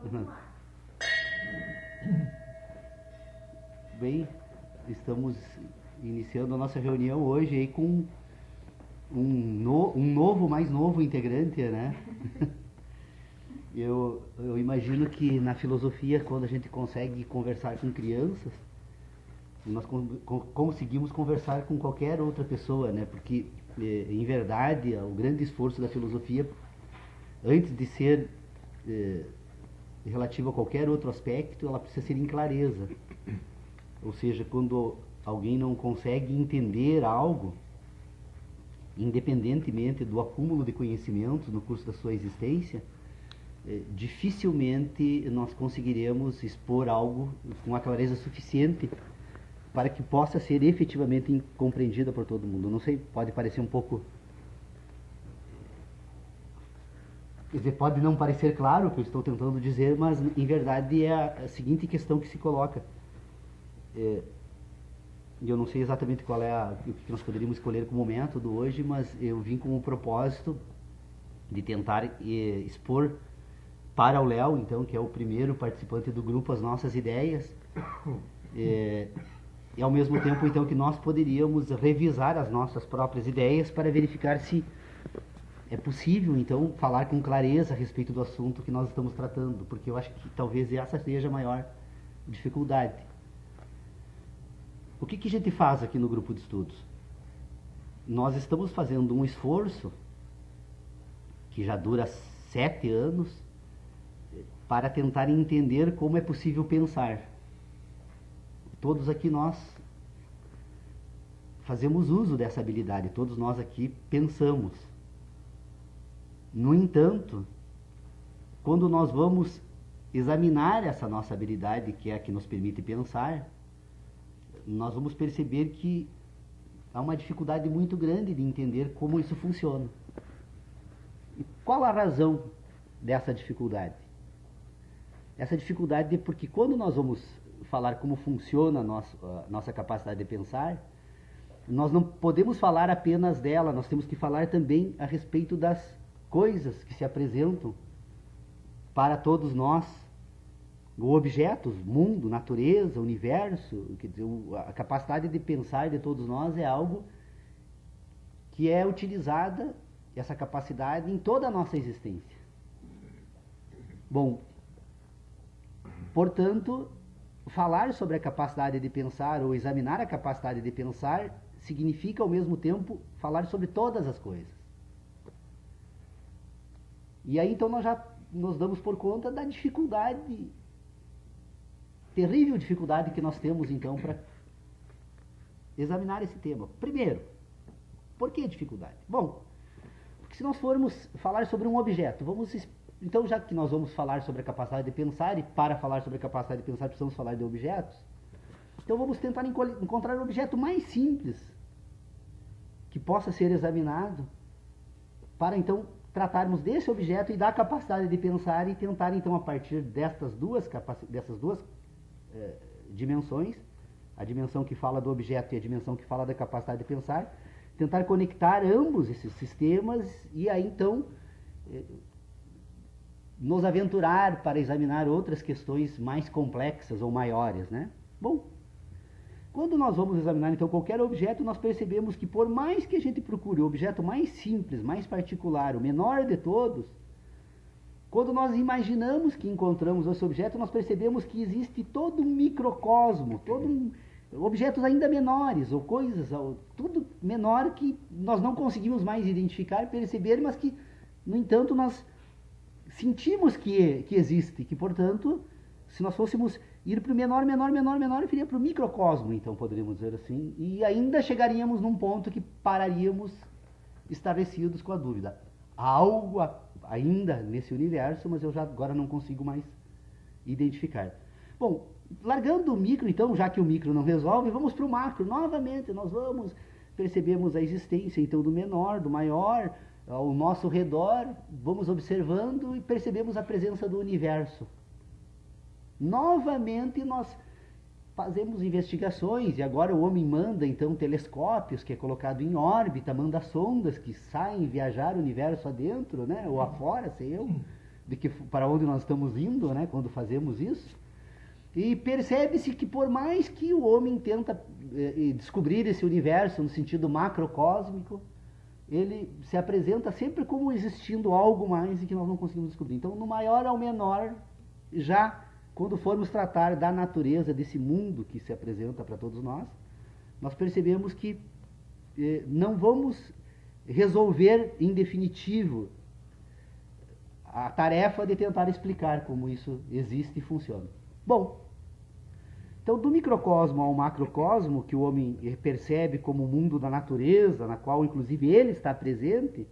Uhum. Bem, estamos iniciando a nossa reunião hoje aí com um mais novo integrante, né? Eu imagino que na filosofia, quando a gente consegue conversar com crianças, nós conseguimos conversar com qualquer outra pessoa, né? Porque, em verdade, o grande esforço da filosofia, antes de ser relativo a qualquer outro aspecto, ela precisa ser em clareza. Ou seja, quando alguém não consegue entender algo, independentemente do acúmulo de conhecimentos no curso da sua existência, dificilmente nós conseguiremos expor algo com a clareza suficiente para que possa ser efetivamente compreendida por todo mundo. Não sei, pode parecer um pouco... Quer dizer, pode não parecer claro o que eu estou tentando dizer, mas em verdade é a seguinte questão que se coloca. E eu não sei exatamente qual é o que nós poderíamos escolher como método hoje, mas eu vim com o propósito de tentar expor para o Léo, então, que é o primeiro participante do grupo, as nossas ideias, e ao mesmo tempo, então, que nós poderíamos revisar as nossas próprias ideias para verificar se é possível, então, falar com clareza a respeito do assunto que nós estamos tratando, porque eu acho que talvez essa seja a maior dificuldade. O que a gente faz aqui no grupo de estudos? Nós estamos fazendo um esforço que já dura 7 anos para tentar entender como é possível pensar. Todos aqui nós fazemos uso dessa habilidade, todos nós aqui pensamos. No entanto, quando nós vamos examinar essa nossa habilidade, que é a que nos permite pensar, nós vamos perceber que há uma dificuldade muito grande de entender como isso funciona. E qual a razão dessa dificuldade? Essa dificuldade é porque quando nós vamos falar como funciona a nossa capacidade de pensar, nós não podemos falar apenas dela, nós temos que falar também a respeito das coisas que se apresentam para todos nós, objetos, mundo, natureza, universo. Quer dizer, a capacidade de pensar de todos nós é algo que é utilizada, essa capacidade, em toda a nossa existência. Bom, portanto, falar sobre a capacidade de pensar ou examinar a capacidade de pensar significa ao mesmo tempo falar sobre todas as coisas. E aí então nós já nos damos por conta da dificuldade, terrível dificuldade que nós temos então para examinar esse tema. Primeiro, por que dificuldade? Bom, porque se nós formos falar sobre um objeto, então, já que nós vamos falar sobre a capacidade de pensar, e para falar sobre a capacidade de pensar precisamos falar de objetos, então vamos tentar encontrar um objeto mais simples que possa ser examinado para então tratarmos desse objeto e da capacidade de pensar e tentar então a partir dessas duas dimensões, a dimensão que fala do objeto e a dimensão que fala da capacidade de pensar, tentar conectar ambos esses sistemas e aí então nos aventurar para examinar outras questões mais complexas ou maiores, né? Bom, quando nós vamos examinar então qualquer objeto, nós percebemos que por mais que a gente procure o objeto mais simples, mais particular, o menor de todos, quando nós imaginamos que encontramos esse objeto, nós percebemos que existe todo um microcosmo, objetos ainda menores, ou coisas, tudo menor que nós não conseguimos mais identificar, perceber, mas que, no entanto, nós sentimos que existe, que, portanto, se nós fôssemos ir para o menor, viria para o microcosmo, então, poderíamos dizer assim, e ainda chegaríamos num ponto que pararíamos estarrecidos com a dúvida. Há algo ainda nesse universo, mas eu já agora não consigo mais identificar. Bom, largando o micro, então, já que o micro não resolve, vamos para o macro. Novamente, nós percebemos a existência, então, do menor, do maior, ao nosso redor, vamos observando e percebemos a presença do universo. Novamente nós fazemos investigações e agora o homem manda então telescópios que é colocado em órbita, manda sondas que saem viajar o universo adentro, né, ou afora, sei eu, de que para onde nós estamos indo, né, quando fazemos isso. E percebe-se que por mais que o homem tenta descobrir esse universo no sentido macrocósmico, ele se apresenta sempre como existindo algo mais e que nós não conseguimos descobrir. Então, no maior ao menor, já quando formos tratar da natureza desse mundo que se apresenta para todos nós, nós percebemos que não vamos resolver em definitivo a tarefa de tentar explicar como isso existe e funciona. Bom, então do microcosmo ao macrocosmo, que o homem percebe como o mundo da natureza, na qual inclusive ele está presente,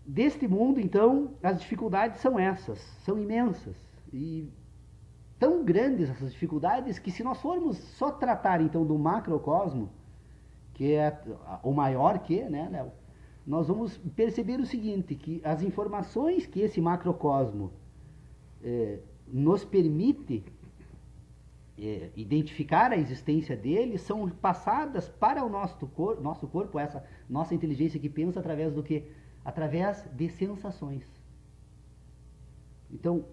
deste mundo, então, as dificuldades são essas, são imensas. E tão grandes essas dificuldades que se nós formos só tratar então do macrocosmo, que é o maior que, né, Léo? Nós vamos perceber o seguinte, que as informações que esse macrocosmo nos permite identificar a existência dele são passadas para o nosso corpo, essa nossa inteligência que pensa através do quê? Através de sensações. Então,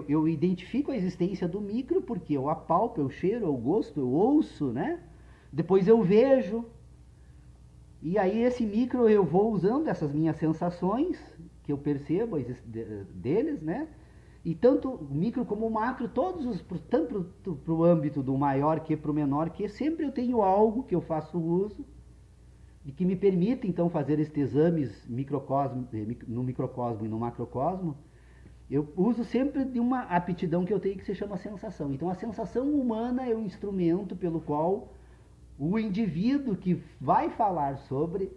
eu identifico a existência do micro porque eu apalpo, eu cheiro, eu gosto, eu ouço, né? Depois eu vejo. E aí esse micro eu vou usando essas minhas sensações, que eu percebo deles, né? E tanto o micro como o macro, tanto para o âmbito do maior que para o menor que, sempre eu tenho algo que eu faço uso e que me permite então fazer estes exames no microcosmo e no macrocosmo. Eu uso sempre de uma aptidão que eu tenho que se chama sensação. Então a sensação humana é o instrumento pelo qual o indivíduo que vai falar sobre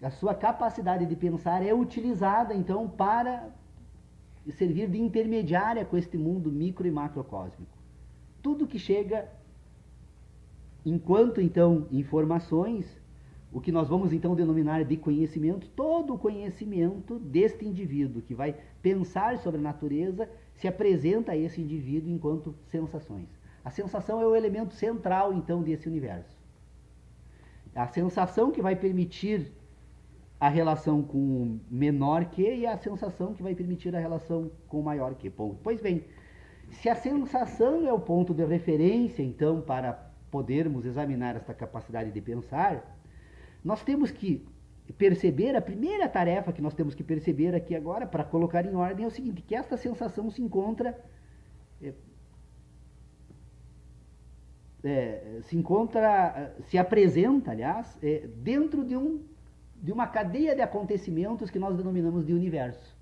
a sua capacidade de pensar é utilizada então para servir de intermediária com este mundo micro e macrocósmico. Tudo que chega enquanto então informações, o que nós vamos então denominar de conhecimento, todo o conhecimento deste indivíduo que vai pensar sobre a natureza se apresenta a esse indivíduo enquanto sensações. A sensação é o elemento central então desse universo. A sensação que vai permitir a relação com o menor que e a sensação que vai permitir a relação com o maior que. Pois bem, se a sensação é o ponto de referência, então, para podermos examinar esta capacidade de pensar, nós temos que perceber, a primeira tarefa que nós temos que perceber aqui agora, para colocar em ordem, é o seguinte, que esta sensação se encontra, se apresenta, aliás, dentro de uma cadeia de acontecimentos que nós denominamos de universo.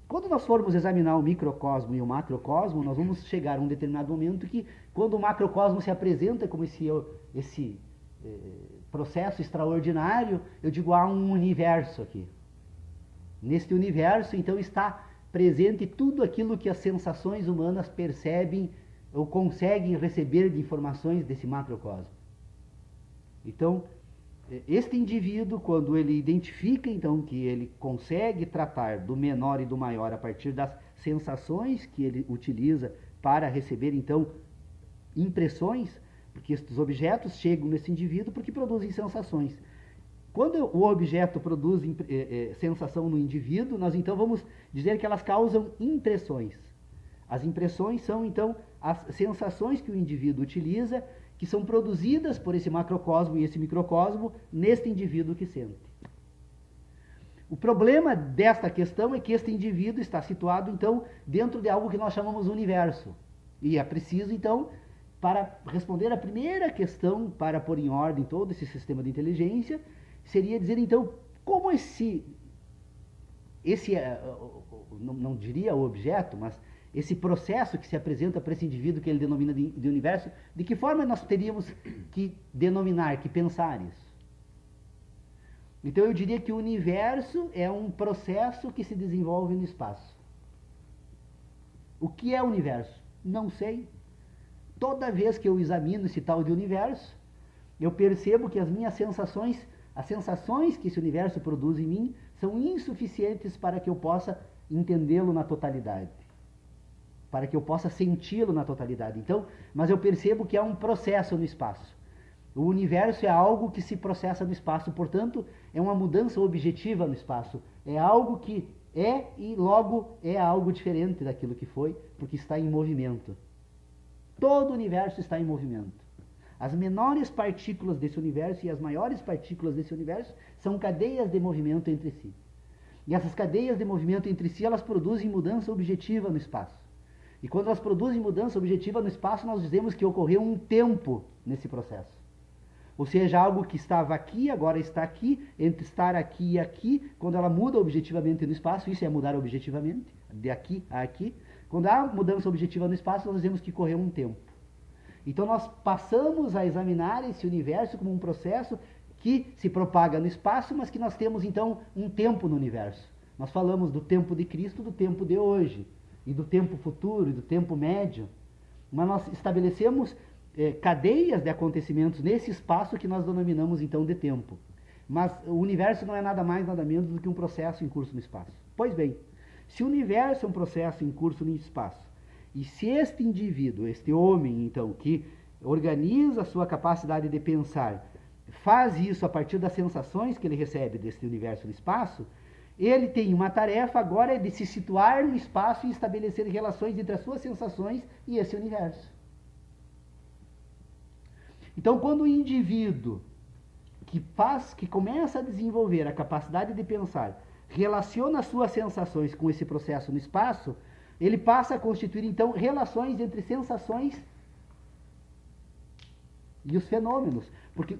Quando nós formos examinar o microcosmo e o macrocosmo, nós vamos chegar a um determinado momento que, quando o macrocosmo se apresenta como esse processo extraordinário, eu digo, há um universo aqui. Neste universo, então, está presente tudo aquilo que as sensações humanas percebem ou conseguem receber de informações desse macrocosmo. Então, este indivíduo, quando ele identifica, então, que ele consegue tratar do menor e do maior a partir das sensações que ele utiliza para receber, então, impressões, porque estes objetos chegam nesse indivíduo porque produzem sensações. Quando o objeto produz sensação no indivíduo, nós então vamos dizer que elas causam impressões. As impressões são, então, as sensações que o indivíduo utiliza, que são produzidas por esse macrocosmo e esse microcosmo neste indivíduo que sente. O problema desta questão é que este indivíduo está situado, então, dentro de algo que nós chamamos universo. E é preciso, então, para responder a primeira questão, para pôr em ordem todo esse sistema de inteligência, seria dizer, então, como não diria o objeto, mas esse processo que se apresenta para esse indivíduo que ele denomina de universo, de que forma nós teríamos que denominar, que pensar isso? Então eu diria que o universo é um processo que se desenvolve no espaço. O que é o universo? Não sei. Toda vez que eu examino esse tal de universo, eu percebo que as minhas sensações, as sensações que esse universo produz em mim, são insuficientes para que eu possa entendê-lo na totalidade, para que eu possa senti-lo na totalidade. Então, mas eu percebo que há um processo no espaço. O universo é algo que se processa no espaço, portanto, é uma mudança objetiva no espaço. É algo que é e logo é algo diferente daquilo que foi, porque está em movimento. Todo o universo está em movimento. As menores partículas desse universo e as maiores partículas desse universo são cadeias de movimento entre si. E essas cadeias de movimento entre si, elas produzem mudança objetiva no espaço. E quando elas produzem mudança objetiva no espaço, nós dizemos que ocorreu um tempo nesse processo. Ou seja, algo que estava aqui, agora está aqui, entre estar aqui e aqui, quando ela muda objetivamente no espaço, isso é mudar objetivamente, de aqui a aqui. Quando há mudança objetiva no espaço, nós dizemos que correu um tempo. Então nós passamos a examinar esse universo como um processo que se propaga no espaço, mas que nós temos então um tempo no universo. Nós falamos do tempo de Cristo, do tempo de hoje, e do tempo futuro, e do tempo médio. Mas nós estabelecemos cadeias de acontecimentos nesse espaço que nós denominamos então de tempo. Mas o universo não é nada mais, nada menos do que um processo em curso no espaço. Pois bem, se o universo é um processo em curso no espaço, e se este indivíduo, este homem, então, que organiza a sua capacidade de pensar, faz isso a partir das sensações que ele recebe deste universo no espaço, ele tem uma tarefa agora de se situar no espaço e estabelecer relações entre as suas sensações e esse universo. Então, quando o indivíduo que começa a desenvolver a capacidade de pensar, relaciona as suas sensações com esse processo no espaço, ele passa a constituir, então, relações entre sensações e os fenômenos. Porque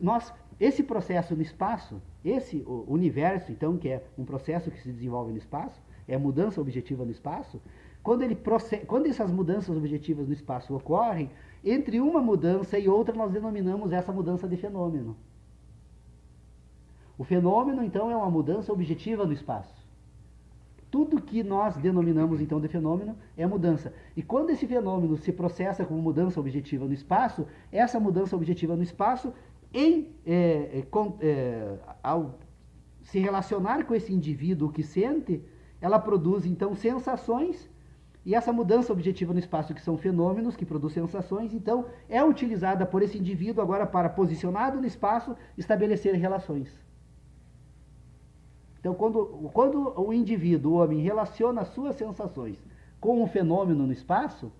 esse processo no espaço, esse universo, então, que é um processo que se desenvolve no espaço, é a mudança objetiva no espaço, quando essas mudanças objetivas no espaço ocorrem, entre uma mudança e outra nós denominamos essa mudança de fenômeno. O fenômeno, então, é uma mudança objetiva no espaço. Tudo que nós denominamos, então, de fenômeno é mudança. E quando esse fenômeno se processa como mudança objetiva no espaço, essa mudança objetiva no espaço, ao se relacionar com esse indivíduo que sente, ela produz, então, sensações, e essa mudança objetiva no espaço, que são fenômenos que produzem sensações, então, é utilizada por esse indivíduo agora para, posicionado no espaço, estabelecer relações. Então, quando o indivíduo, o homem, relaciona as suas sensações com um fenômeno no espaço,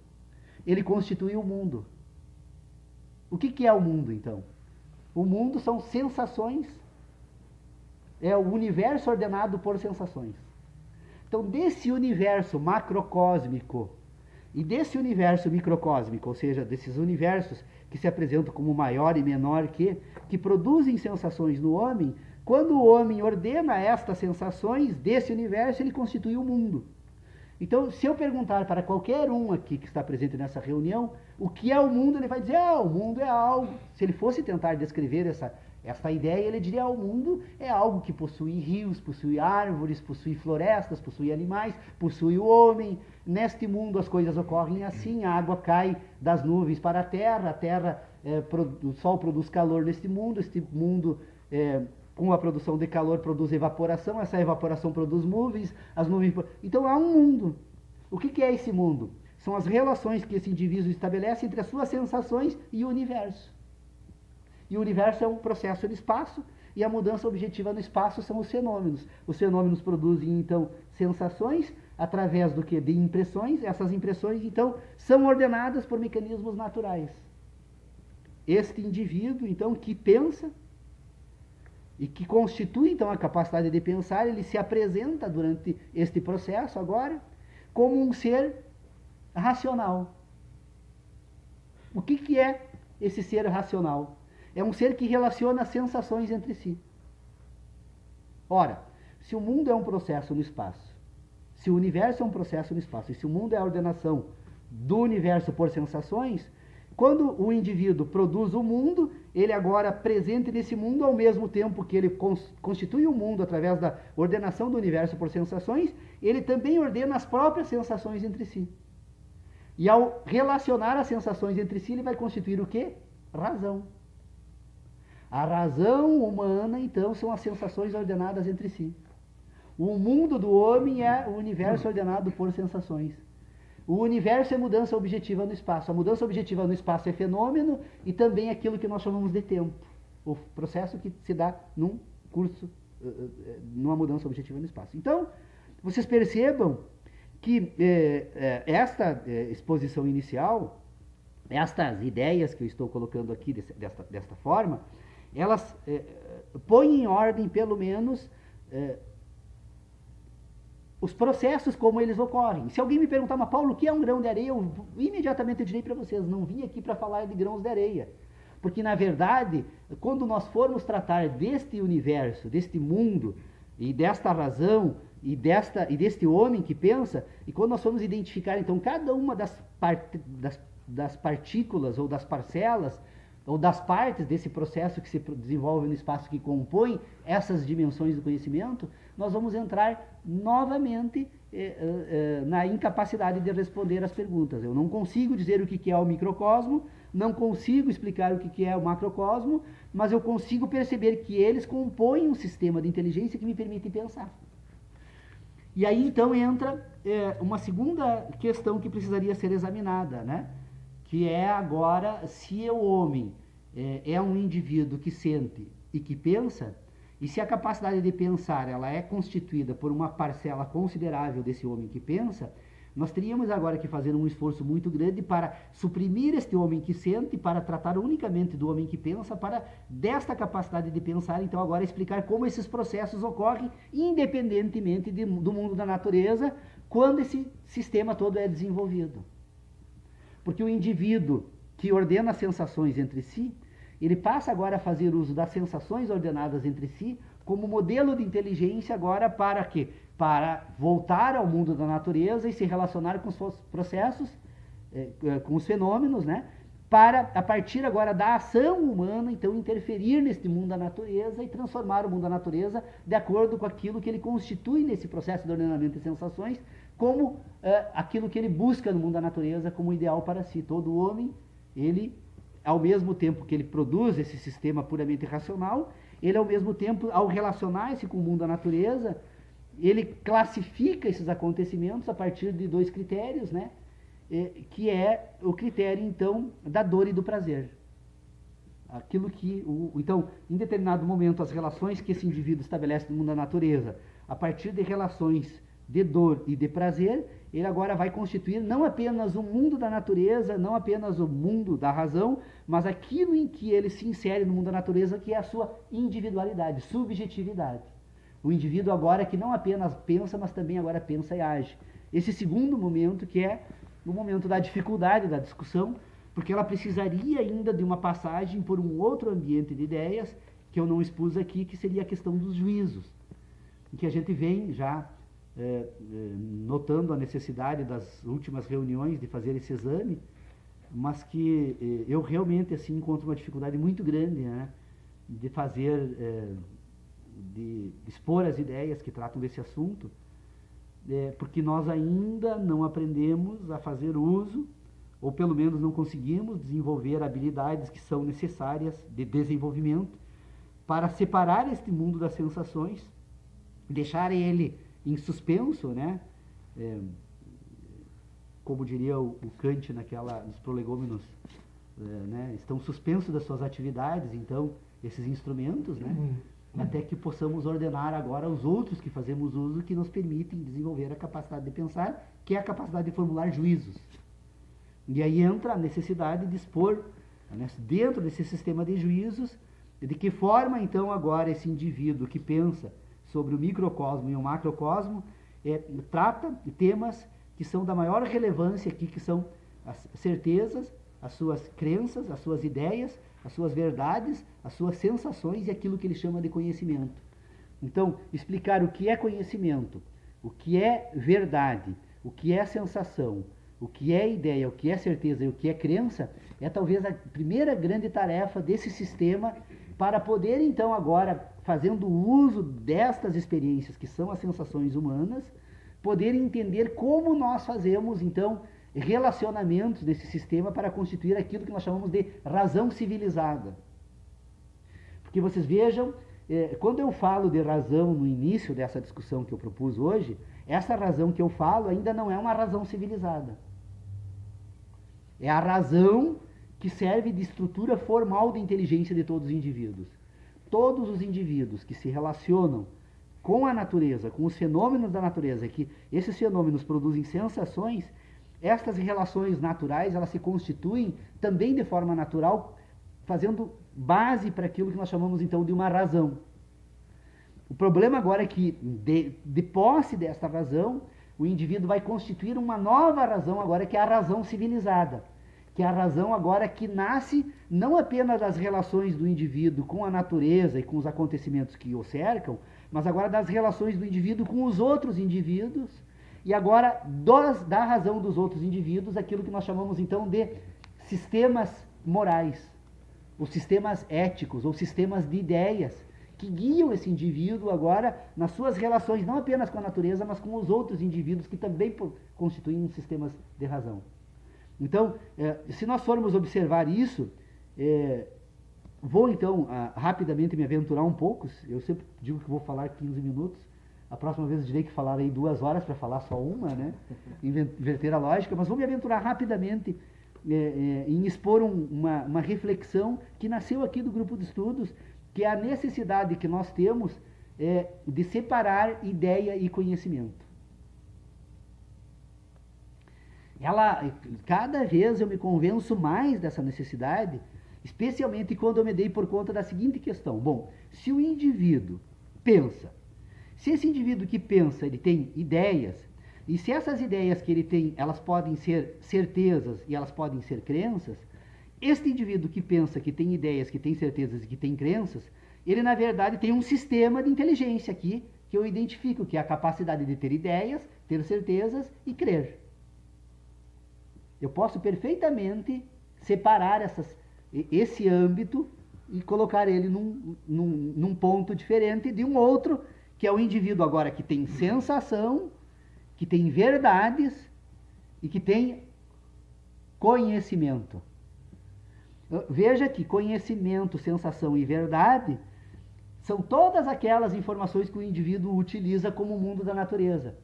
ele constitui o mundo. O que é o mundo, então? O mundo são sensações, é o universo ordenado por sensações. Então, desse universo macrocósmico e desse universo microcósmico, ou seja, desses universos que se apresentam como maior e menor que produzem sensações no homem, quando o homem ordena estas sensações desse universo, ele constitui o mundo. Então, se eu perguntar para qualquer um aqui que está presente nessa reunião, o que é o mundo, ele vai dizer, o mundo é algo. Se ele fosse tentar descrever essa ideia, ele diria, o mundo é algo que possui rios, possui árvores, possui florestas, possui animais, possui o homem. Neste mundo as coisas ocorrem assim, a água cai das nuvens para a terra, o sol produz calor neste mundo, este mundo... com a produção de calor produz evaporação, essa evaporação produz nuvens, as nuvens... Então há um mundo. O que é esse mundo? São as relações que esse indivíduo estabelece entre as suas sensações e o universo. E o universo é um processo no espaço, e a mudança objetiva no espaço são os fenômenos. Os fenômenos produzem, então, sensações através do que? De impressões. Essas impressões, então, são ordenadas por mecanismos naturais. Este indivíduo, então, que pensa e que constitui, então, a capacidade de pensar, ele se apresenta durante este processo agora como um ser racional. O que é esse ser racional? É um ser que relaciona sensações entre si. Ora, se o mundo é um processo no espaço, se o universo é um processo no espaço, e se o mundo é a ordenação do universo por sensações, quando o indivíduo produz o mundo, ele agora presente nesse mundo, ao mesmo tempo que ele constitui o mundo através da ordenação do universo por sensações, ele também ordena as próprias sensações entre si. E ao relacionar as sensações entre si, ele vai constituir o quê? Razão. A razão humana, então, são as sensações ordenadas entre si. O mundo do homem é o universo ordenado por sensações. O universo é mudança objetiva no espaço. A mudança objetiva no espaço é fenômeno e também aquilo que nós chamamos de tempo. O processo que se dá num curso, numa mudança objetiva no espaço. Então, vocês percebam que esta exposição inicial, estas ideias que eu estou colocando aqui desta forma, elas põem em ordem, pelo menos, os processos como eles ocorrem. Se alguém me perguntar, mas Paulo, o que é um grão de areia? Eu imediatamente direi para vocês, não vim aqui para falar de grãos de areia. Porque, na verdade, quando nós formos tratar deste universo, deste mundo, e desta razão, e deste homem que pensa, e quando nós formos identificar, então, cada uma das partículas, ou das parcelas, ou das partes desse processo que se desenvolve no espaço que compõe essas dimensões do conhecimento, nós vamos entrar novamente na incapacidade de responder às perguntas. Eu não consigo dizer o que é o microcosmo, não consigo explicar o que é o macrocosmo, mas eu consigo perceber que eles compõem um sistema de inteligência que me permite pensar. E aí então entra uma segunda questão que precisaria ser examinada, né? Que é agora se o homem é um indivíduo que sente e que pensa, e se a capacidade de pensar ela é constituída por uma parcela considerável desse homem que pensa, nós teríamos agora que fazer um esforço muito grande para suprimir este homem que sente, para tratar unicamente do homem que pensa, para desta capacidade de pensar, então agora explicar como esses processos ocorrem independentemente do mundo da natureza, quando esse sistema todo é desenvolvido. Porque o indivíduo que ordena as sensações entre si, ele passa agora a fazer uso das sensações ordenadas entre si como modelo de inteligência agora para quê? Para voltar ao mundo da natureza e se relacionar com os processos, com os fenômenos, né? Para, a partir agora da ação humana, então interferir neste mundo da natureza e transformar o mundo da natureza de acordo com aquilo que ele constitui nesse processo de ordenamento de sensações, como aquilo que ele busca no mundo da natureza como ideal para si. Todo homem, ele, ao mesmo tempo que ele produz esse sistema puramente racional, ele ao mesmo tempo, ao relacionar-se com o mundo da natureza, ele classifica esses acontecimentos a partir de dois critérios, né? Que é o critério, então, da dor e do prazer. Aquilo que, então, em determinado momento, as relações que esse indivíduo estabelece no mundo da natureza, a partir de relações de dor e de prazer, ele agora vai constituir não apenas o mundo da natureza, não apenas o mundo da razão, mas aquilo em que ele se insere no mundo da natureza, que é a sua individualidade, subjetividade. O indivíduo agora que não apenas pensa, mas também agora pensa e age. Esse segundo momento, que é o momento da dificuldade da discussão, porque ela precisaria ainda de uma passagem por um outro ambiente de ideias, que eu não expus aqui, que seria a questão dos juízos, em que a gente vem já notando a necessidade das últimas reuniões de fazer esse exame, mas que eu realmente assim encontro uma dificuldade muito grande, né, de fazer, de expor as ideias que tratam desse assunto, porque nós ainda não aprendemos a fazer uso, ou pelo menos não conseguimos desenvolver habilidades que são necessárias de desenvolvimento para separar este mundo das sensações, deixar ele em suspenso, né? Como diria o Kant nos prolegômenos, né? Estão suspensos das suas atividades, então, esses instrumentos, né? Até que possamos ordenar agora os outros que fazemos uso, que nos permitem desenvolver a capacidade de pensar, que é a capacidade de formular juízos. E aí entra a necessidade de expor, né, dentro desse sistema de juízos, de que forma então agora esse indivíduo que pensa sobre o microcosmo e o macrocosmo trata temas que são da maior relevância aqui, que são as certezas, as suas crenças, as suas ideias, as suas verdades, as suas sensações e aquilo que ele chama de conhecimento. Então, explicar o que é conhecimento, o que é verdade, o que é sensação, o que é ideia, o que é certeza e o que é crença, é talvez a primeira grande tarefa desse sistema para poder, então, agora, fazendo uso destas experiências que são as sensações humanas, poder entender como nós fazemos, então, relacionamentos desse sistema para constituir aquilo que nós chamamos de razão civilizada. Porque vocês vejam, quando eu falo de razão no início dessa discussão que eu propus hoje, essa razão que eu falo ainda não é uma razão civilizada. É a razão que serve de estrutura formal de inteligência de todos os indivíduos. Todos os indivíduos que se relacionam com a natureza, com os fenômenos da natureza, que esses fenômenos produzem sensações, estas relações naturais, elas se constituem também de forma natural, fazendo base para aquilo que nós chamamos então de uma razão. O problema agora é que, de posse desta razão, o indivíduo vai constituir uma nova razão agora, que é a razão civilizada, que é a razão agora que nasce não apenas das relações do indivíduo com a natureza e com os acontecimentos que o cercam, mas agora das relações do indivíduo com os outros indivíduos, e agora da razão dos outros indivíduos, aquilo que nós chamamos então de sistemas morais, ou sistemas éticos, ou sistemas de ideias, que guiam esse indivíduo agora nas suas relações, não apenas com a natureza, mas com os outros indivíduos que também constituem sistemas de razão. Então, se nós formos observar isso, vou então rapidamente me aventurar um pouco. Eu sempre digo que vou falar 15 minutos, a próxima vez eu direi que falarei 2 horas para falar só uma, né? Inverter a lógica, mas vou me aventurar rapidamente em expor uma reflexão que nasceu aqui do grupo de estudos, que é a necessidade que nós temos de separar ideia e conhecimento. Cada vez eu me convenço mais dessa necessidade, especialmente quando eu me dei por conta da seguinte questão. Bom, se o indivíduo pensa, se esse indivíduo que pensa, ele tem ideias, e se essas ideias que ele tem, elas podem ser certezas e elas podem ser crenças, este indivíduo que pensa, que tem ideias, que tem certezas e que tem crenças, ele na verdade tem um sistema de inteligência aqui, que eu identifico, que é a capacidade de ter ideias, ter certezas e crer. Eu posso perfeitamente separar esse âmbito e colocar ele num ponto diferente de um outro, que é o indivíduo agora que tem sensação, que tem verdades e que tem conhecimento. Veja que conhecimento, sensação e verdade são todas aquelas informações que o indivíduo utiliza como o mundo da natureza.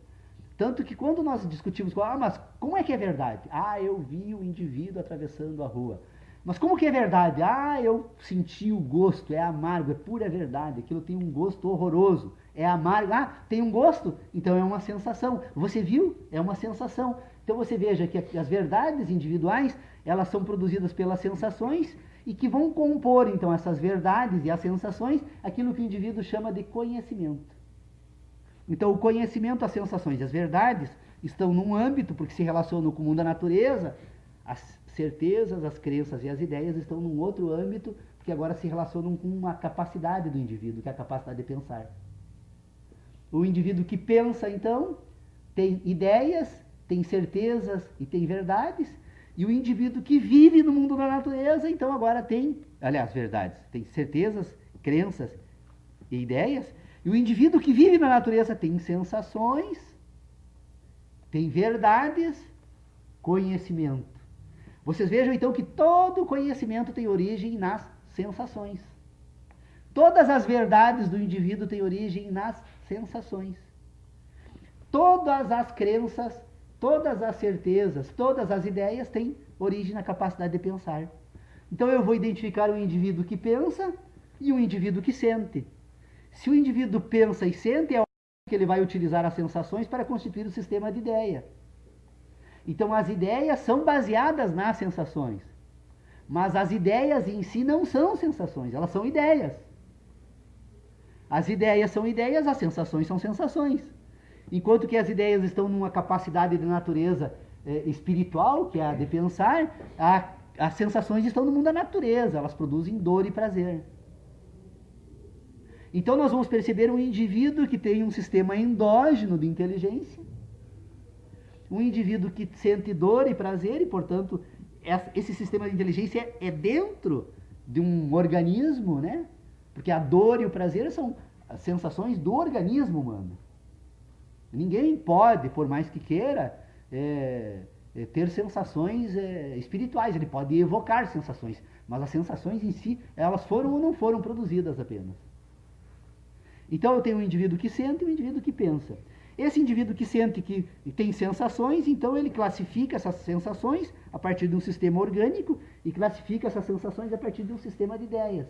Tanto que quando nós discutimos, mas como é que é verdade? Eu vi o indivíduo atravessando a rua. Mas como que é verdade? Eu senti o gosto, é amargo, é pura verdade, aquilo tem um gosto horroroso, é amargo, tem um gosto? Então é uma sensação. Você viu? É uma sensação. Então você veja que as verdades individuais, elas são produzidas pelas sensações e que vão compor então essas verdades e as sensações, aquilo que o indivíduo chama de conhecimento. Então o conhecimento, as sensações e as verdades estão num âmbito, porque se relacionam com o mundo da natureza, as certezas, as crenças e as ideias estão num outro âmbito, porque agora se relacionam com uma capacidade do indivíduo, que é a capacidade de pensar. O indivíduo que pensa, então, tem ideias, tem certezas e tem verdades, e o indivíduo que vive no mundo da natureza, então agora tem, verdades, tem certezas, crenças e ideias, e o indivíduo que vive na natureza tem sensações, tem verdades, conhecimento. Vocês vejam então que todo conhecimento tem origem nas sensações. Todas as verdades do indivíduo têm origem nas sensações. Todas as crenças, todas as certezas, todas as ideias têm origem na capacidade de pensar. Então eu vou identificar um indivíduo que pensa e um indivíduo que sente. Se o indivíduo pensa e sente, é que ele vai utilizar as sensações para constituir o sistema de ideia. Então as ideias são baseadas nas sensações. Mas as ideias em si não são sensações, elas são ideias. As ideias são ideias, as sensações são sensações. Enquanto que as ideias estão numa capacidade de natureza espiritual, que é a de pensar, as sensações estão no mundo da natureza, elas produzem dor e prazer. Então nós vamos perceber um indivíduo que tem um sistema endógeno de inteligência, um indivíduo que sente dor e prazer, e portanto esse sistema de inteligência é dentro de um organismo, né? Porque a dor e o prazer são as sensações do organismo humano. Ninguém pode, por mais que queira, ter sensações espirituais. Ele pode evocar sensações, mas as sensações em si, elas foram ou não foram produzidas apenas. Então eu tenho um indivíduo que sente e um indivíduo que pensa. Esse indivíduo que sente que tem sensações, então ele classifica essas sensações a partir de um sistema orgânico e classifica essas sensações a partir de um sistema de ideias.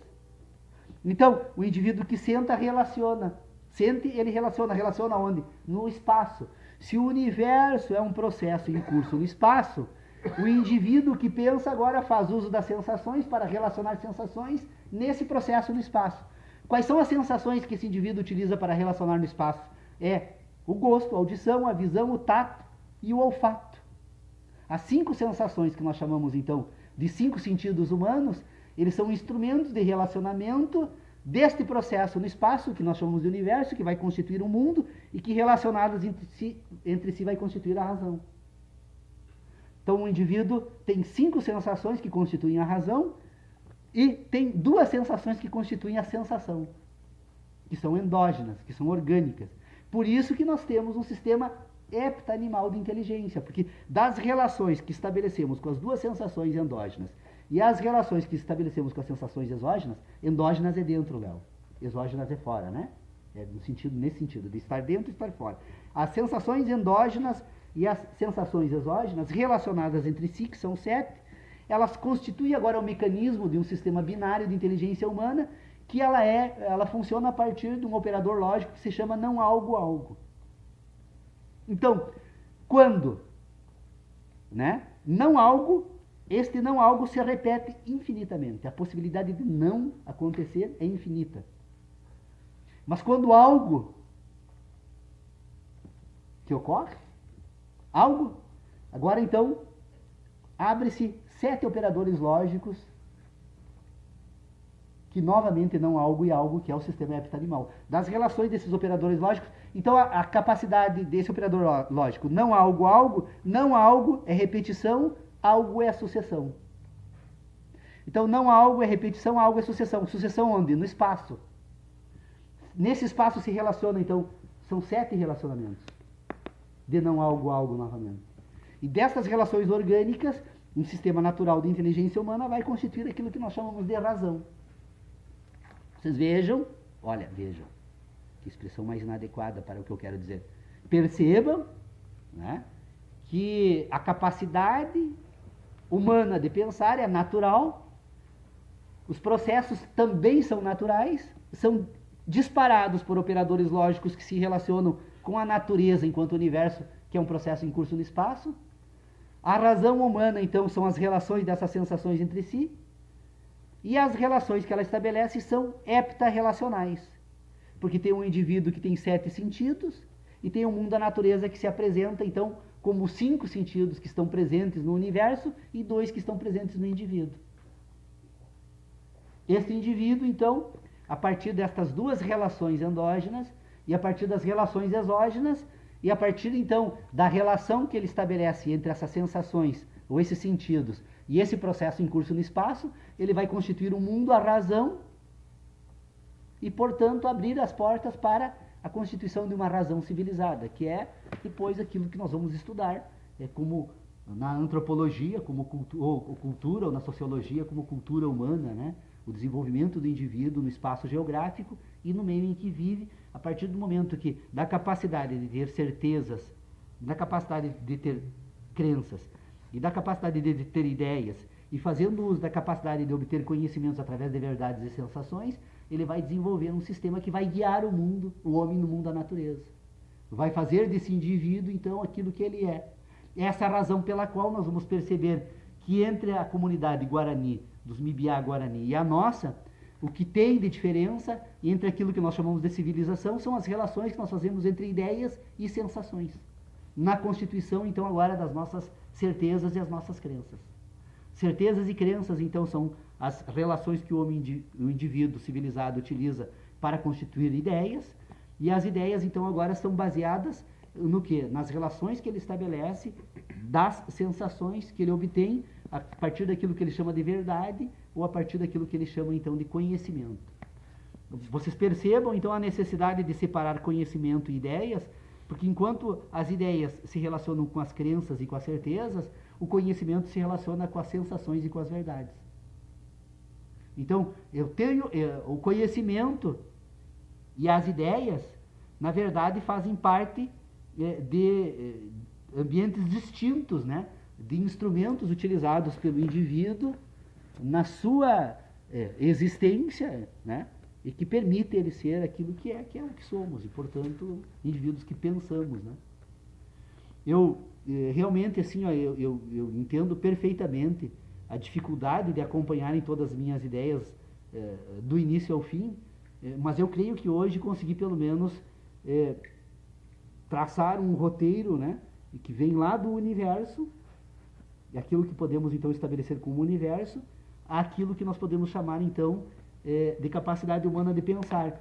Então, o indivíduo que senta relaciona. Sente, ele relaciona onde? No espaço. Se o universo é um processo em curso no espaço, o indivíduo que pensa agora faz uso das sensações para relacionar sensações nesse processo no espaço. Quais são as sensações que esse indivíduo utiliza para relacionar no espaço? É o gosto, a audição, a visão, o tato e o olfato. As 5 sensações que nós chamamos então de 5 sentidos humanos, eles são instrumentos de relacionamento deste processo no espaço, que nós chamamos de universo, que vai constituir o mundo e que relacionados entre si vai constituir a razão. Então o indivíduo tem 5 sensações que constituem a razão e tem 2 sensações que constituem a sensação, que são endógenas, que são orgânicas. Por isso que nós temos um sistema heptanimal de inteligência, porque das relações que estabelecemos com as 2 sensações endógenas e as relações que estabelecemos com as sensações exógenas, endógenas é dentro, Léo, exógenas é fora, né? É nesse sentido, de estar dentro e estar fora. As sensações endógenas e as sensações exógenas relacionadas entre si, que são 7, elas constituem agora o mecanismo de um sistema binário de inteligência humana, que ela funciona a partir de um operador lógico que se chama não algo. Então, quando, né, não algo, este não algo se repete infinitamente. A possibilidade de não acontecer é infinita. Mas quando algo que ocorre, algo, agora então, abre-se 7 operadores lógicos que novamente não algo e algo, que é o sistema heptanimal. Das relações desses operadores lógicos, então a capacidade desse operador lógico, não algo é repetição, algo é sucessão. Então não algo é repetição, algo é sucessão. Sucessão onde? No espaço. Nesse espaço se relaciona, então, são 7 relacionamentos de não algo novamente. E dessas relações orgânicas, um sistema natural de inteligência humana vai constituir aquilo que nós chamamos de razão. Vocês vejam, vejam, que expressão mais inadequada para o que eu quero dizer. Percebam, né, que a capacidade humana de pensar é natural, os processos também são naturais, são disparados por operadores lógicos que se relacionam com a natureza enquanto universo, que é um processo em curso no espaço. A razão humana, então, são as relações dessas sensações entre si, e as relações que ela estabelece são heptarrelacionais, porque tem um indivíduo que tem 7 sentidos, e tem o mundo da natureza que se apresenta, então, como 5 sentidos que estão presentes no universo e 2 que estão presentes no indivíduo. Este indivíduo, então, a partir destas 2 relações endógenas, e a partir das relações exógenas, e a partir, então, da relação que ele estabelece entre essas sensações, ou esses sentidos, e esse processo em curso no espaço, ele vai constituir o mundo, a razão, e, portanto, abrir as portas para a constituição de uma razão civilizada, que é, depois, aquilo que nós vamos estudar, como na antropologia, como cultura, ou na sociologia, como cultura humana, né? O desenvolvimento do indivíduo no espaço geográfico e no meio em que vive, a partir do momento que, da capacidade de ter certezas, da capacidade de ter crenças, e da capacidade de ter ideias, e fazendo uso da capacidade de obter conhecimentos através de verdades e sensações, ele vai desenvolver um sistema que vai guiar o mundo, o homem no mundo da natureza. Vai fazer desse indivíduo, então, aquilo que ele é. Essa é a razão pela qual nós vamos perceber que entre a comunidade Guarani, dos Mibiá Guarani, e a nossa, o que tem de diferença entre aquilo que nós chamamos de civilização são as relações que nós fazemos entre ideias e sensações. Na constituição, então, agora das nossas certezas e as nossas crenças. Certezas e crenças, então, são as relações que o indivíduo civilizado utiliza para constituir ideias, e as ideias, então, agora são baseadas no quê? Nas relações que ele estabelece, das sensações que ele obtém a partir daquilo que ele chama de verdade, ou a partir daquilo que ele chama, então, de conhecimento. Vocês percebam, então, a necessidade de separar conhecimento e ideias, porque enquanto as ideias se relacionam com as crenças e com as certezas, o conhecimento se relaciona com as sensações e com as verdades. Então, eu tenho o conhecimento e as ideias, na verdade, fazem parte de ambientes distintos, né? De instrumentos utilizados pelo indivíduo na sua existência, né? E que permite ele ser aquilo que é o que somos, e portanto indivíduos que pensamos, né? Eu realmente assim, ó, eu entendo perfeitamente a dificuldade de acompanharem todas as minhas ideias do início ao fim, mas eu creio que hoje consegui pelo menos traçar um roteiro, né, que vem lá do universo, e aquilo que podemos então estabelecer como universo, aquilo que nós podemos chamar então de capacidade humana de pensar.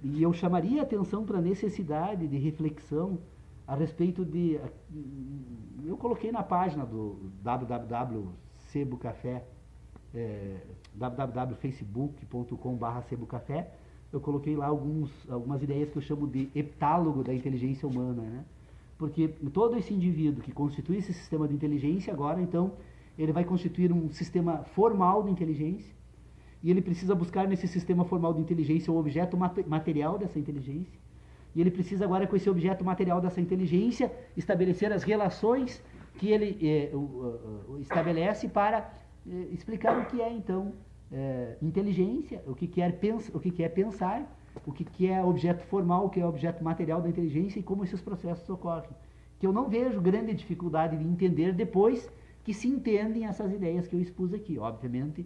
E eu chamaria a atenção para a necessidade de reflexão a respeito de... Eu coloquei na página do www.sebocafé, www.facebook.com/sebocafé, eu coloquei lá algumas ideias que eu chamo de heptálogo da inteligência humana, né? Porque todo esse indivíduo que constitui esse sistema de inteligência agora, então, ele vai constituir um sistema formal de inteligência, e ele precisa buscar nesse sistema formal de inteligência o objeto material dessa inteligência, e ele precisa agora, com esse objeto material dessa inteligência, estabelecer as relações que ele estabelece para explicar o que é, então, inteligência, o que é pensar, o que é objeto formal, o que é objeto material da inteligência e como esses processos ocorrem. Que eu não vejo grande dificuldade de entender depois que se entendem essas ideias que eu expus aqui. Obviamente,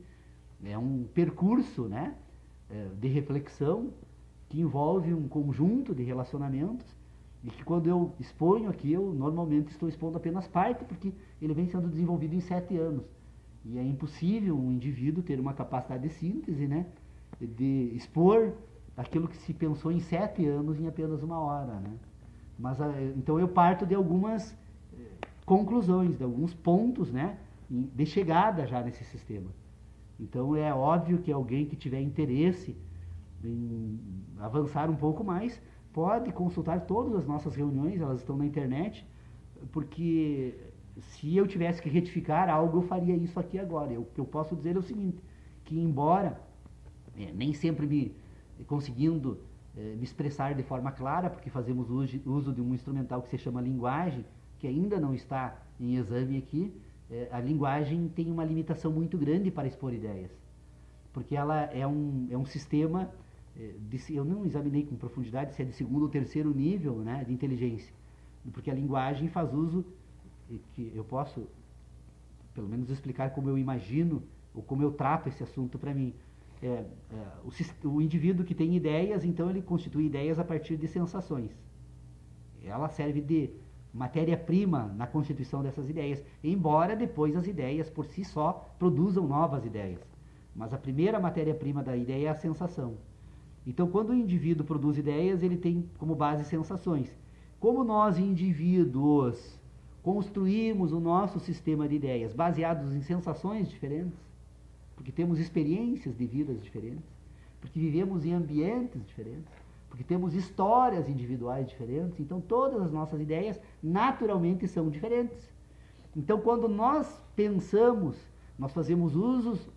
é um percurso, né, de reflexão que envolve um conjunto de relacionamentos e que quando eu exponho aqui, eu normalmente estou expondo apenas parte, porque ele vem sendo desenvolvido em 7 anos. E é impossível um indivíduo ter uma capacidade de síntese, né, de expor aquilo que se pensou em 7 anos em apenas 1 hora, né? Mas, então eu parto de algumas conclusões, de alguns pontos, né, de chegada já nesse sistema. Então é óbvio que alguém que tiver interesse em avançar um pouco mais, pode consultar todas as nossas reuniões, elas estão na internet, porque se eu tivesse que retificar algo, eu faria isso aqui agora. O que eu posso dizer é o seguinte, que embora nem sempre me conseguindo me expressar de forma clara, porque fazemos uso de um instrumental que se chama linguagem, que ainda não está em exame aqui, a linguagem tem uma limitação muito grande para expor ideias, porque ela é um sistema, eu não examinei com profundidade se é de 2º ou 3º nível, né, de inteligência, porque a linguagem faz uso, que eu posso pelo menos explicar como eu imagino, ou como eu trato esse assunto para mim. O indivíduo que tem ideias, então ele constitui ideias a partir de sensações. Ela serve de matéria-prima na constituição dessas ideias, embora depois as ideias por si só produzam novas ideias. Mas a primeira matéria-prima da ideia é a sensação. Então, quando o indivíduo produz ideias, ele tem como base sensações. Como nós, indivíduos, construímos o nosso sistema de ideias baseados em sensações diferentes, porque temos experiências de vidas diferentes, porque vivemos em ambientes diferentes, porque temos histórias individuais diferentes, então todas as nossas ideias naturalmente são diferentes. Então, quando nós pensamos, nós fazemos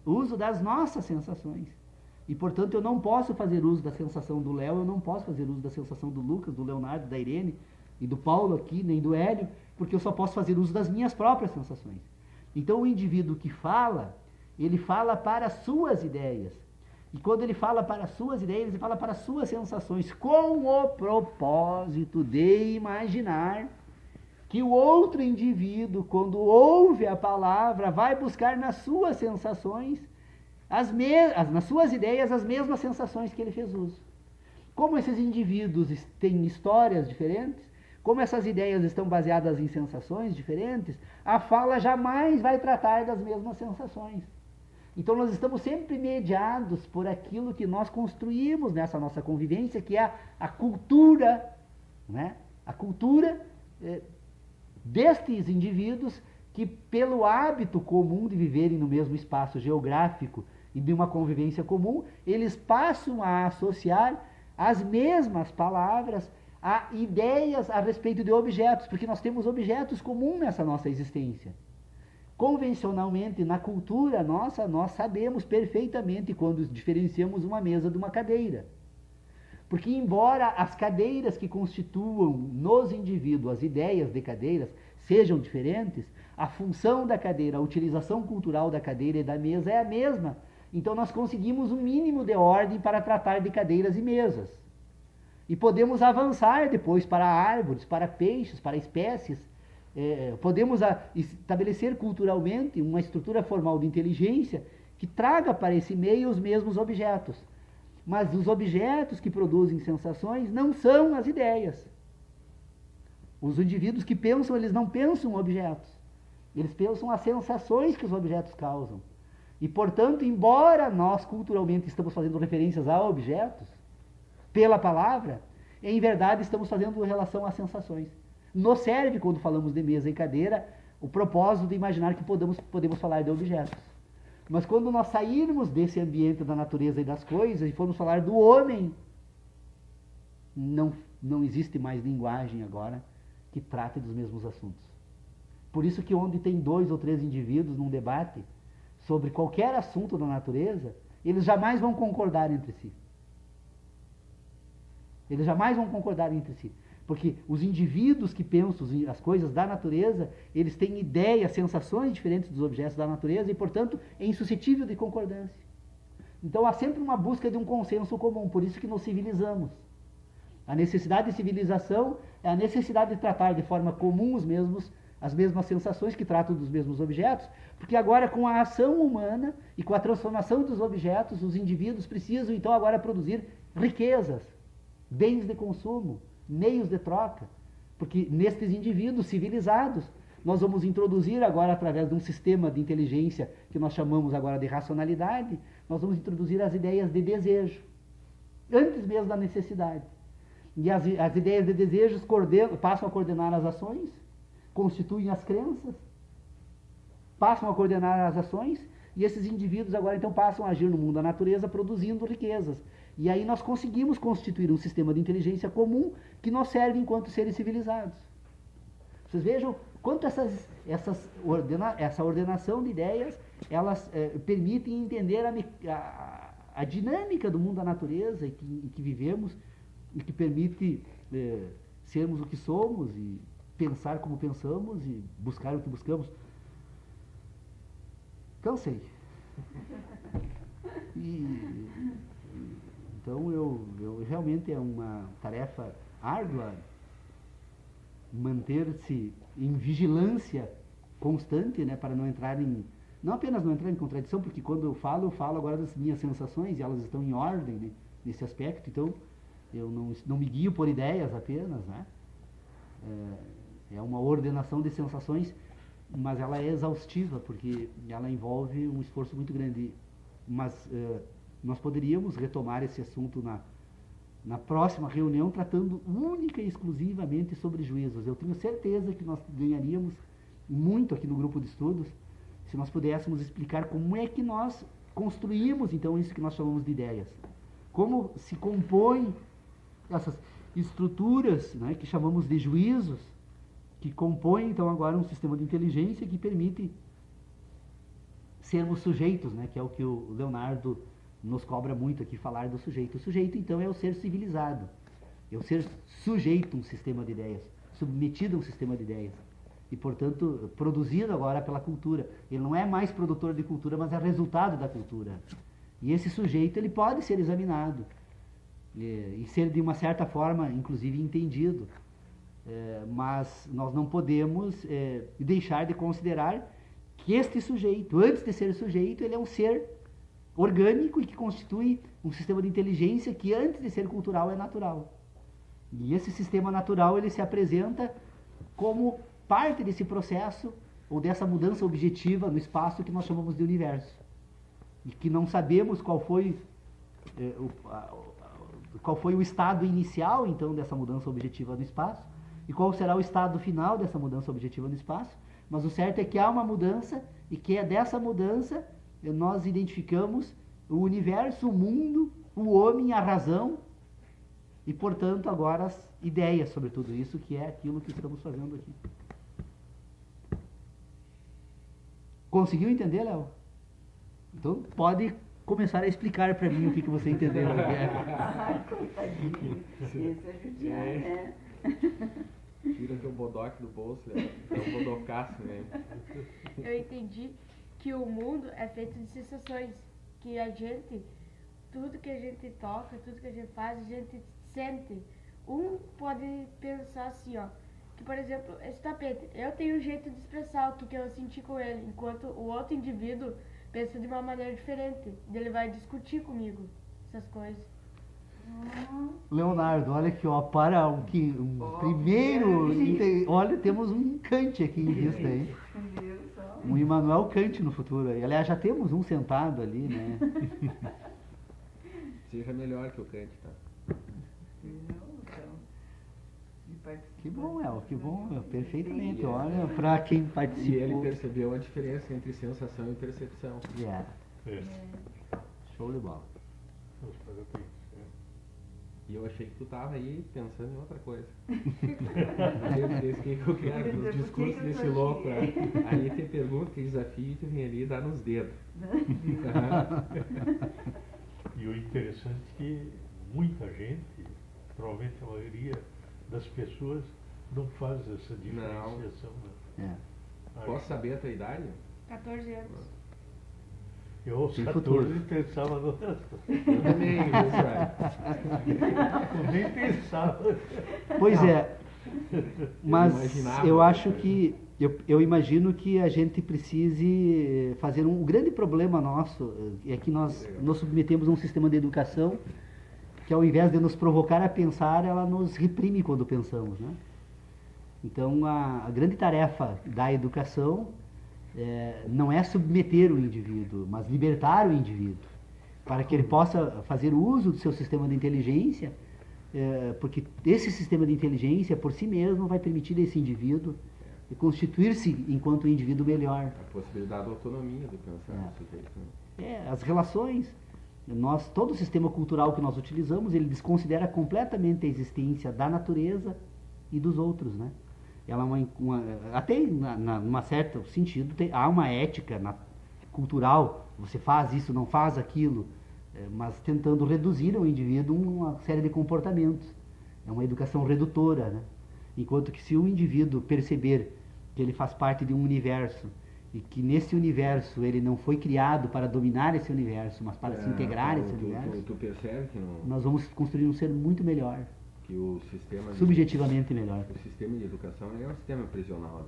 uso das nossas sensações. E, portanto, eu não posso fazer uso da sensação do Léo, eu não posso fazer uso da sensação do Lucas, do Leonardo, da Irene e do Paulo aqui, nem do Hélio, porque eu só posso fazer uso das minhas próprias sensações. Então, o indivíduo que fala, ele fala para as suas ideias. E quando ele fala para as suas ideias, ele fala para as suas sensações, com o propósito de imaginar que o outro indivíduo, quando ouve a palavra, vai buscar nas suas sensações, nas suas ideias, as mesmas sensações que ele fez uso. Como esses indivíduos têm histórias diferentes, como essas ideias estão baseadas em sensações diferentes, a fala jamais vai tratar das mesmas sensações. Então nós estamos sempre mediados por aquilo que nós construímos nessa nossa convivência, que é a cultura, né? A cultura destes indivíduos que, pelo hábito comum de viverem no mesmo espaço geográfico e de uma convivência comum, eles passam a associar as mesmas palavras a ideias a respeito de objetos, porque nós temos objetos comuns nessa nossa existência. Convencionalmente, na cultura nossa, nós sabemos perfeitamente quando diferenciamos uma mesa de uma cadeira. Porque embora as cadeiras que constituam nos indivíduos as ideias de cadeiras sejam diferentes, a função da cadeira, a utilização cultural da cadeira e da mesa é a mesma. Então nós conseguimos um mínimo de ordem para tratar de cadeiras e mesas. E podemos avançar depois para árvores, para peixes, para espécies. Podemos estabelecer culturalmente uma estrutura formal de inteligência que traga para esse meio os mesmos objetos. Mas os objetos que produzem sensações não são as ideias. Os indivíduos que pensam, eles não pensam objetos. Eles pensam as sensações que os objetos causam. E, portanto, embora nós culturalmente estamos fazendo referências a objetos, pela palavra, em verdade estamos fazendo relação às sensações. Nos serve, quando falamos de mesa e cadeira, o propósito de imaginar que podemos falar de objetos. Mas quando nós sairmos desse ambiente da natureza e das coisas e formos falar do homem, não existe mais linguagem agora que trate dos mesmos assuntos. Por isso que onde tem 2 ou 3 indivíduos num debate sobre qualquer assunto da natureza, eles jamais vão concordar entre si. Eles jamais vão concordar entre si. Porque os indivíduos que pensam as coisas da natureza, eles têm ideias, sensações diferentes dos objetos da natureza e, portanto, é insuscetível de concordância. Então há sempre uma busca de um consenso comum, por isso que nos civilizamos. A necessidade de civilização é a necessidade de tratar de forma comum as mesmas sensações que tratam dos mesmos objetos, porque agora com a ação humana e com a transformação dos objetos, os indivíduos precisam então agora produzir riquezas, bens de consumo, meios de troca, porque nestes indivíduos civilizados nós vamos introduzir agora, através de um sistema de inteligência que nós chamamos agora de racionalidade, nós vamos introduzir as ideias de desejo, antes mesmo da necessidade. E as ideias de desejos passam a coordenar as ações, constituem as crenças, passam a coordenar as ações, e esses indivíduos agora então passam a agir no mundo da natureza produzindo riquezas. E aí nós conseguimos constituir um sistema de inteligência comum que nos serve enquanto seres civilizados. Vocês vejam quanto essa ordenação de ideias, elas permitem entender a dinâmica do mundo da natureza em que vivemos, e que permite sermos o que somos, e pensar como pensamos, e buscar o que buscamos. Cansei. Então, realmente é uma tarefa árdua manter-se em vigilância constante, né, para não apenas não entrar em contradição, porque quando eu falo agora das minhas sensações, e elas estão em ordem, né, nesse aspecto, então eu não me guio por ideias apenas, né? É uma ordenação de sensações, mas ela é exaustiva, porque ela envolve um esforço muito grande. Mas nós poderíamos retomar esse assunto na próxima reunião, tratando única e exclusivamente sobre juízos. Eu tenho certeza que nós ganharíamos muito aqui no grupo de estudos se nós pudéssemos explicar como é que nós construímos, então, isso que nós chamamos de ideias. Como se compõem essas estruturas, né, que chamamos de juízos, que compõem, então, agora um sistema de inteligência que permite sermos sujeitos, né, que é o que o Leonardo nos cobra muito aqui, falar do sujeito. O sujeito, então, é o ser civilizado, é o ser sujeito a um sistema de ideias, submetido a um sistema de ideias, e, portanto, produzido agora pela cultura. Ele não é mais produtor de cultura, mas é resultado da cultura. E esse sujeito, ele pode ser examinado, e ser, de uma certa forma, inclusive, entendido. Mas nós não podemos deixar de considerar que este sujeito, antes de ser sujeito, ele é um ser orgânico e que constitui um sistema de inteligência que, antes de ser cultural, é natural. E esse sistema natural, ele se apresenta como parte desse processo, ou dessa mudança objetiva no espaço que nós chamamos de universo. E que não sabemos qual foi o estado inicial, então, dessa mudança objetiva no espaço, e qual será o estado final dessa mudança objetiva no espaço, mas o certo é que há uma mudança, e que é dessa mudança nós identificamos o universo, o mundo, o homem, a razão, e, portanto, agora as ideias sobre tudo isso, que é aquilo que estamos fazendo aqui. Conseguiu entender, Léo? Então, pode começar a explicar para mim o que você entendeu. Ai, coitadinho. Esse é judiar, né? Tira teu bodoque do bolso, né? É um bodocaço, né? Eu entendi que o mundo é feito de sensações. Que a gente, tudo que a gente toca, tudo que a gente faz, a gente sente. Um pode pensar assim, ó. Que, por exemplo, esse tapete, eu tenho um jeito de expressar o que eu senti com ele, enquanto o outro indivíduo pensa de uma maneira diferente. Ele vai discutir comigo essas coisas. Leonardo, olha aqui, ó, para primeiro, olha, temos um Kant aqui em vista aí. Um Immanuel Kant no futuro aí. Aliás, já temos um sentado ali, né? Seja melhor que o Kant, tá? Que bom, El, que bom, perfeitamente. Olha, para quem participou. E ele percebeu a diferença entre sensação e percepção. Yeah. Show de bola. E eu achei que tu tava aí pensando em outra coisa. Esse que eu quero, os discursos desse louco. Aí tem pergunta, tem desafio, e tu vem ali e dá nos dedos. E o interessante é que muita gente, provavelmente a maioria das pessoas, não faz essa diferenciação. É. Posso saber a tua idade? 14 anos. Eu aos Tem 14 futuro. pensava no Eu também, Eu nem pensava. Pois é, mas imaginava. eu acho que, eu imagino que a gente precise fazer um grande problema nosso, é que nós nos submetemos a um sistema de educação que ao invés de nos provocar a pensar, ela nos reprime quando pensamos, né? Então a grande tarefa da educação não é submeter o indivíduo, mas libertar o indivíduo, para que ele possa fazer uso do seu sistema de inteligência, porque esse sistema de inteligência, por si mesmo, vai permitir a esse indivíduo constituir-se enquanto um indivíduo melhor. A possibilidade da autonomia de pensar no sujeito. Né? As relações, todo o sistema cultural que nós utilizamos, ele desconsidera completamente a existência da natureza e dos outros, né? Ela até num certo sentido há uma ética cultural, você faz isso, não faz aquilo, mas tentando reduzir ao indivíduo uma série de comportamentos. É uma educação redutora, né? Enquanto que se o indivíduo perceber que ele faz parte de um universo e que nesse universo ele não foi criado para dominar esse universo, mas para se integrar esse universo, tu percebe que nós vamos construir um ser muito melhor. Que o sistema subjetivamente melhor. O sistema de educação é um sistema prisional, né?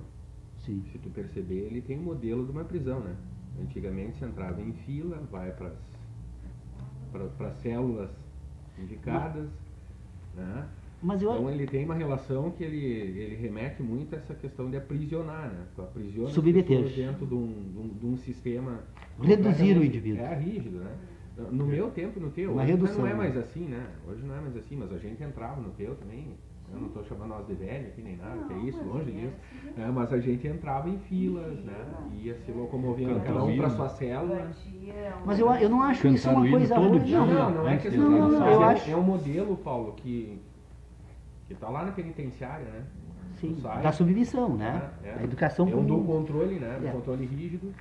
Sim. Se tu perceber, ele tem um modelo de uma prisão, né? Antigamente você entrava em fila, vai para as células indicadas, né? Mas então ele tem uma relação que ele remete muito a essa questão de aprisionar, né? Tu aprisiona submeter dentro de um sistema. Reduzir o indivíduo. É rígido, né? No meu tempo, no teu, uma hoje redução, não é mais assim, né? Hoje não é mais assim, mas a gente entrava no teu também. Eu não estou chamando nós de velho aqui nem nada, que é isso, longe disso. Mas a gente entrava em filas, né? Ia se locomovendo cada um para sua célula. Mas eu não acho isso uma coisa ruim. Não é questão de eu acho. É um modelo, Paulo, que está lá na penitenciária, né? Sim, da submissão, né? A educação é um do controle, né? Do controle rígido.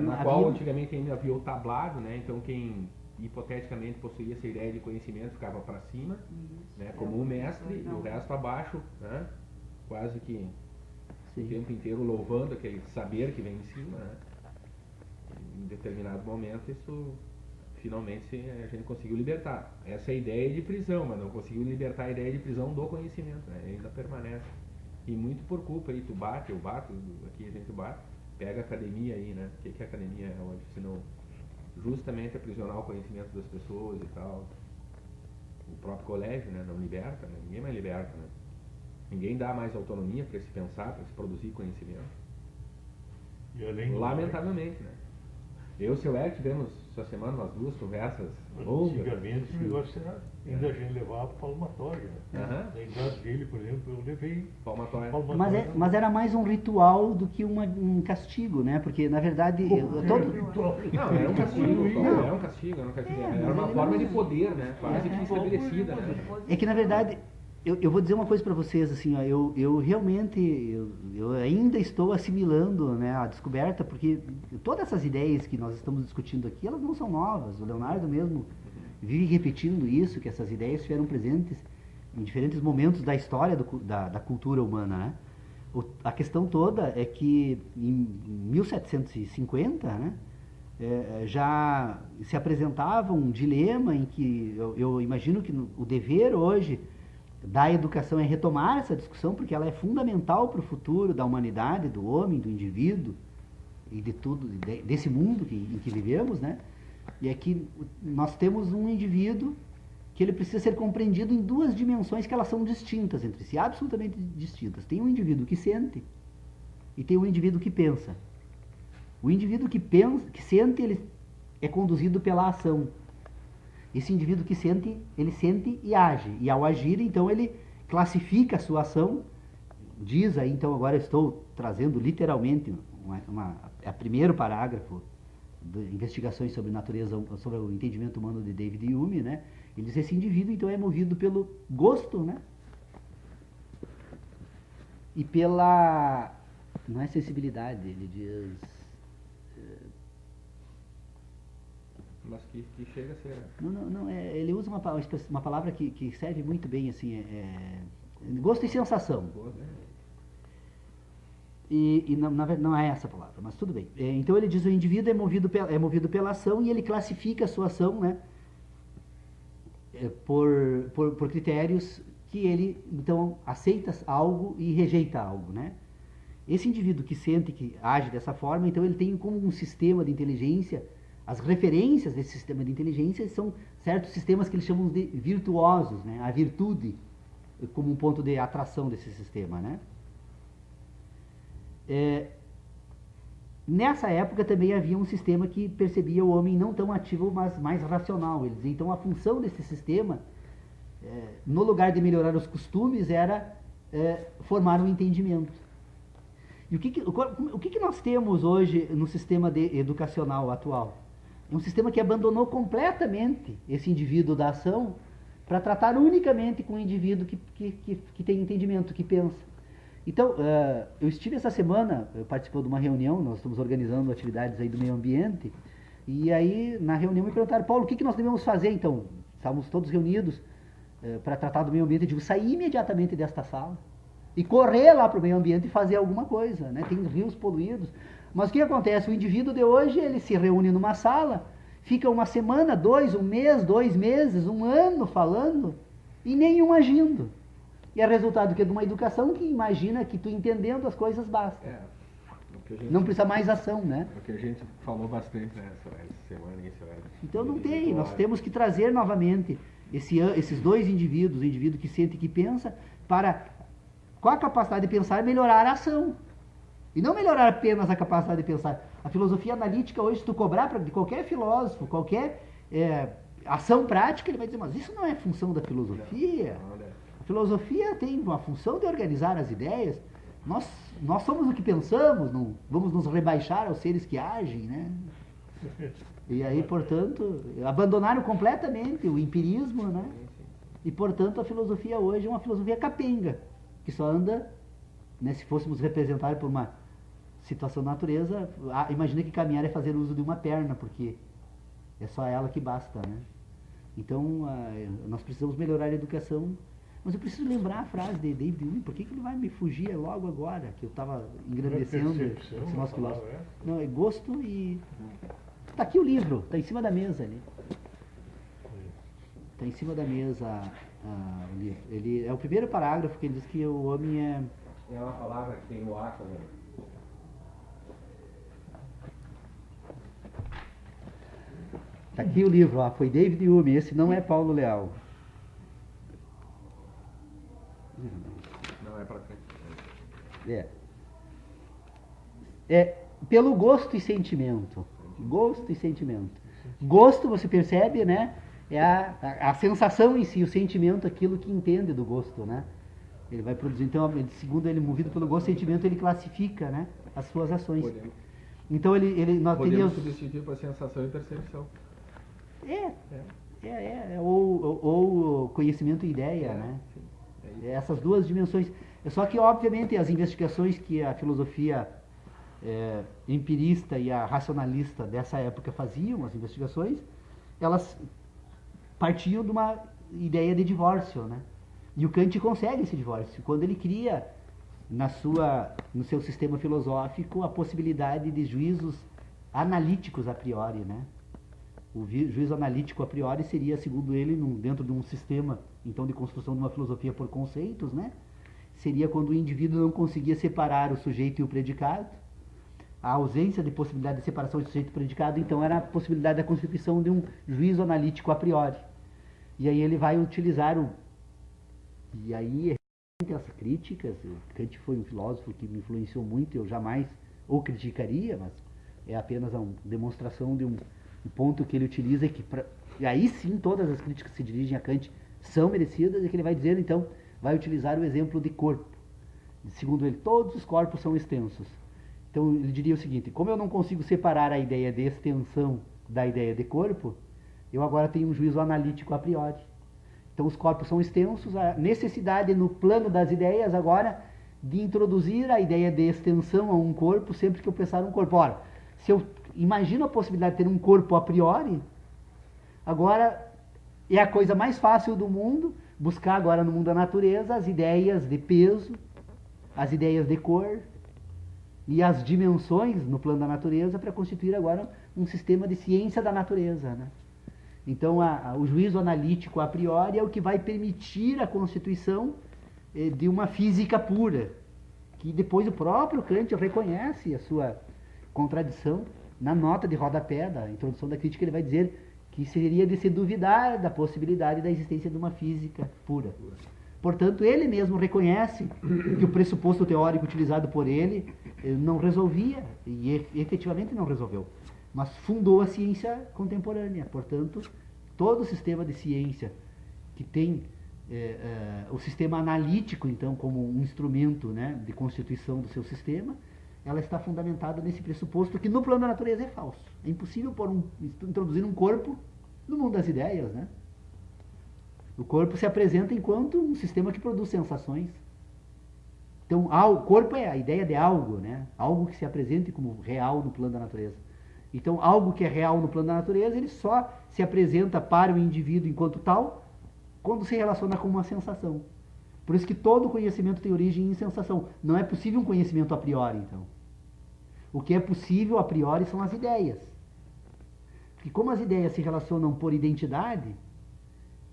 Na qual antigamente ainda havia o tablado, né? Então quem hipoteticamente possuía essa ideia de conhecimento ficava para cima, né? Como um mestre, e o resto abaixo, né? Quase que o tempo inteiro louvando aquele saber que vem em cima, né? Em determinado momento isso finalmente a gente conseguiu libertar. Essa é a ideia de prisão, mas não conseguiu libertar a ideia de prisão do conhecimento, né? Ainda permanece. E muito por culpa aí, eu bato, aqui a gente bate. Pega a academia aí, né? O que a academia é hoje? Se não justamente aprisionar o conhecimento das pessoas e tal. O próprio colégio, né? Não liberta, né? Ninguém mais liberta, né? Ninguém dá mais autonomia para se pensar, para se produzir conhecimento. E além lamentavelmente, né? Eu e o seu Eric tivemos essa semana umas duas conversas longas. Antigamente esse negócio era, ainda a gente levava palmatória. Né? Na idade dele, por exemplo, eu levei palmatória. Mas era mais um ritual do que um castigo, né? Porque na verdade Não, era um castigo, era um castigo, era uma forma de poder, né? Quase que estabelecida, né? É que na verdade eu vou dizer uma coisa para vocês, assim, ó, eu realmente, eu ainda estou assimilando, né, a descoberta, porque todas essas ideias que nós estamos discutindo aqui, elas não são novas. O Leonardo mesmo vive repetindo isso, que essas ideias estiveram presentes em diferentes momentos da história da cultura humana, né? A questão toda é que em 1750, né, já se apresentava um dilema em que eu imagino que o dever hoje da educação é retomar essa discussão, porque ela é fundamental para o futuro da humanidade, do homem, do indivíduo e de tudo, desse mundo em que vivemos, né? E é que nós temos um indivíduo que ele precisa ser compreendido em duas dimensões que elas são distintas entre si, absolutamente distintas. Tem um indivíduo que sente e tem um indivíduo que pensa. O indivíduo que pensa, que sente, ele é conduzido pela ação. Esse indivíduo que sente, ele sente e age. E ao agir, então, ele classifica a sua ação. Diz aí, então, agora eu estou trazendo literalmente o primeiro parágrafo de Investigações sobre Natureza, sobre o Entendimento Humano de David Hume, né? Ele diz: esse indivíduo, então, é movido pelo gosto, né? E pela... não é sensibilidade, ele diz... Mas que chega a ser... Não, ele usa uma palavra que serve muito bem, assim, gosto e sensação. E na verdade não é essa palavra, mas tudo bem. Então ele diz: o indivíduo é movido pela ação, e ele classifica a sua ação, né, por critérios que ele, então, aceita algo e rejeita algo, né? Esse indivíduo que sente, que age dessa forma, então ele tem como um sistema de inteligência. As referências desse sistema de inteligência são certos sistemas que eles chamam de virtuosos, né? A virtude como um ponto de atração desse sistema, né? Nessa época também havia um sistema que percebia o homem não tão ativo, mas mais racional. Ele dizia, então, a função desse sistema, no lugar de melhorar os costumes, era formar um entendimento. E o que nós temos hoje no sistema educacional atual? É um sistema que abandonou completamente esse indivíduo da ação para tratar unicamente com o indivíduo que tem entendimento, que pensa. Então, eu estive essa semana participando de uma reunião, nós estamos organizando atividades aí do meio ambiente, e aí na reunião me perguntaram: Paulo, o que nós devemos fazer então? Estávamos todos reunidos para tratar do meio ambiente. Eu digo: sair imediatamente desta sala e correr lá para o meio ambiente e fazer alguma coisa, né? Tem rios poluídos. Mas o que acontece? O indivíduo de hoje, ele se reúne numa sala, fica uma semana, um mês, 2 meses, 1 ano falando e nenhum agindo. E é resultado que é de uma educação que imagina que tu entendendo as coisas basta. Não precisa mais ação, né? É o que a gente falou bastante nessa semana. Então não tem, nós temos que trazer novamente esses dois indivíduos, o indivíduo que sente e que pensa, para, com a capacidade de pensar, melhorar a ação. E não melhorar apenas a capacidade de pensar. A filosofia analítica hoje, se tu cobrar de qualquer filósofo, qualquer ação prática, ele vai dizer: mas isso não é função da filosofia. A filosofia tem uma função de organizar as ideias. Nós somos o que pensamos, não vamos nos rebaixar aos seres que agem, né? E aí, portanto, abandonaram completamente o empirismo, né? E, portanto, a filosofia hoje é uma filosofia capenga, que só anda, né, se fôssemos representar por uma situação da natureza, imagina que caminhar é fazer uso de uma perna, porque é só ela que basta, né? Então, nós precisamos melhorar a educação. Mas eu preciso lembrar a frase de David Hume. Por que ele vai me fugir logo agora? Que eu estava engrandecendo esse nosso filósofo. Não, é gosto e... Está aqui o livro, está em cima da mesa ali. Está em cima da mesa o livro. Ele é o primeiro parágrafo que ele diz que o homem é... É uma palavra que tem no ar também. Está aqui o livro, foi David Hume. Esse não é Paulo Leal. Não é para frente. Pelo gosto e sentimento. Gosto e sentimento. Gosto, você percebe, né? É a sensação em si, o sentimento, aquilo que entende do gosto, né? Ele vai produzir, então, segundo ele, movido pelo gosto e sentimento, ele classifica, né, as suas ações. Então nós podemos substituir por sensação e percepção. Ou conhecimento e ideia, né? Sim. Essas duas dimensões. Só que, obviamente, as investigações que a filosofia empirista e a racionalista dessa época faziam, as investigações, elas partiam de uma ideia de divórcio, né? E o Kant consegue esse divórcio quando ele cria no seu sistema filosófico a possibilidade de juízos analíticos a priori, né? O juízo analítico a priori seria, segundo ele, dentro de um sistema então de construção de uma filosofia por conceitos, né? Seria quando o indivíduo não conseguia separar o sujeito e o predicado. A ausência de possibilidade de separação de sujeito e predicado, então, era a possibilidade da constituição de um juízo analítico a priori. E aí ele vai utilizar E aí, essas críticas, Kant foi um filósofo que me influenciou muito, eu jamais o criticaria, mas é apenas uma demonstração de um ponto que ele utiliza, e aí sim todas as críticas que se dirigem a Kant são merecidas, e que ele vai dizer, então, vai utilizar o exemplo de corpo. Segundo ele, todos os corpos são extensos. Então ele diria o seguinte: como eu não consigo separar a ideia de extensão da ideia de corpo, eu agora tenho um juízo analítico a priori. Então os corpos são extensos, a necessidade no plano das ideias agora de introduzir a ideia de extensão a um corpo sempre que eu pensar um corpo. Ora, se eu imagino a possibilidade de ter um corpo a priori, agora é a coisa mais fácil do mundo buscar agora no mundo da natureza as ideias de peso, as ideias de cor e as dimensões no plano da natureza para constituir agora um sistema de ciência da natureza, né? Então o juízo analítico a priori é o que vai permitir a constituição de uma física pura, que depois o próprio Kant reconhece a sua contradição na nota de rodapé da introdução da crítica. Ele vai dizer que seria de se duvidar da possibilidade da existência de uma física pura. Portanto, ele mesmo reconhece que o pressuposto teórico utilizado por ele não resolvia, e efetivamente não resolveu, mas fundou a ciência contemporânea. Portanto, todo o sistema de ciência que tem o sistema analítico, então, como um instrumento, né, de constituição do seu sistema, ela está fundamentada nesse pressuposto que no plano da natureza é falso. É impossível introduzir um corpo no mundo das ideias, né? O corpo se apresenta enquanto um sistema que produz sensações. Então, o corpo é a ideia de algo, né? Algo que se apresente como real no plano da natureza. Então, algo que é real no plano da natureza, ele só se apresenta para o indivíduo enquanto tal, quando se relaciona com uma sensação. Por isso que todo conhecimento tem origem em sensação. Não é possível um conhecimento a priori, então. O que é possível a priori são as ideias. Porque como as ideias se relacionam por identidade,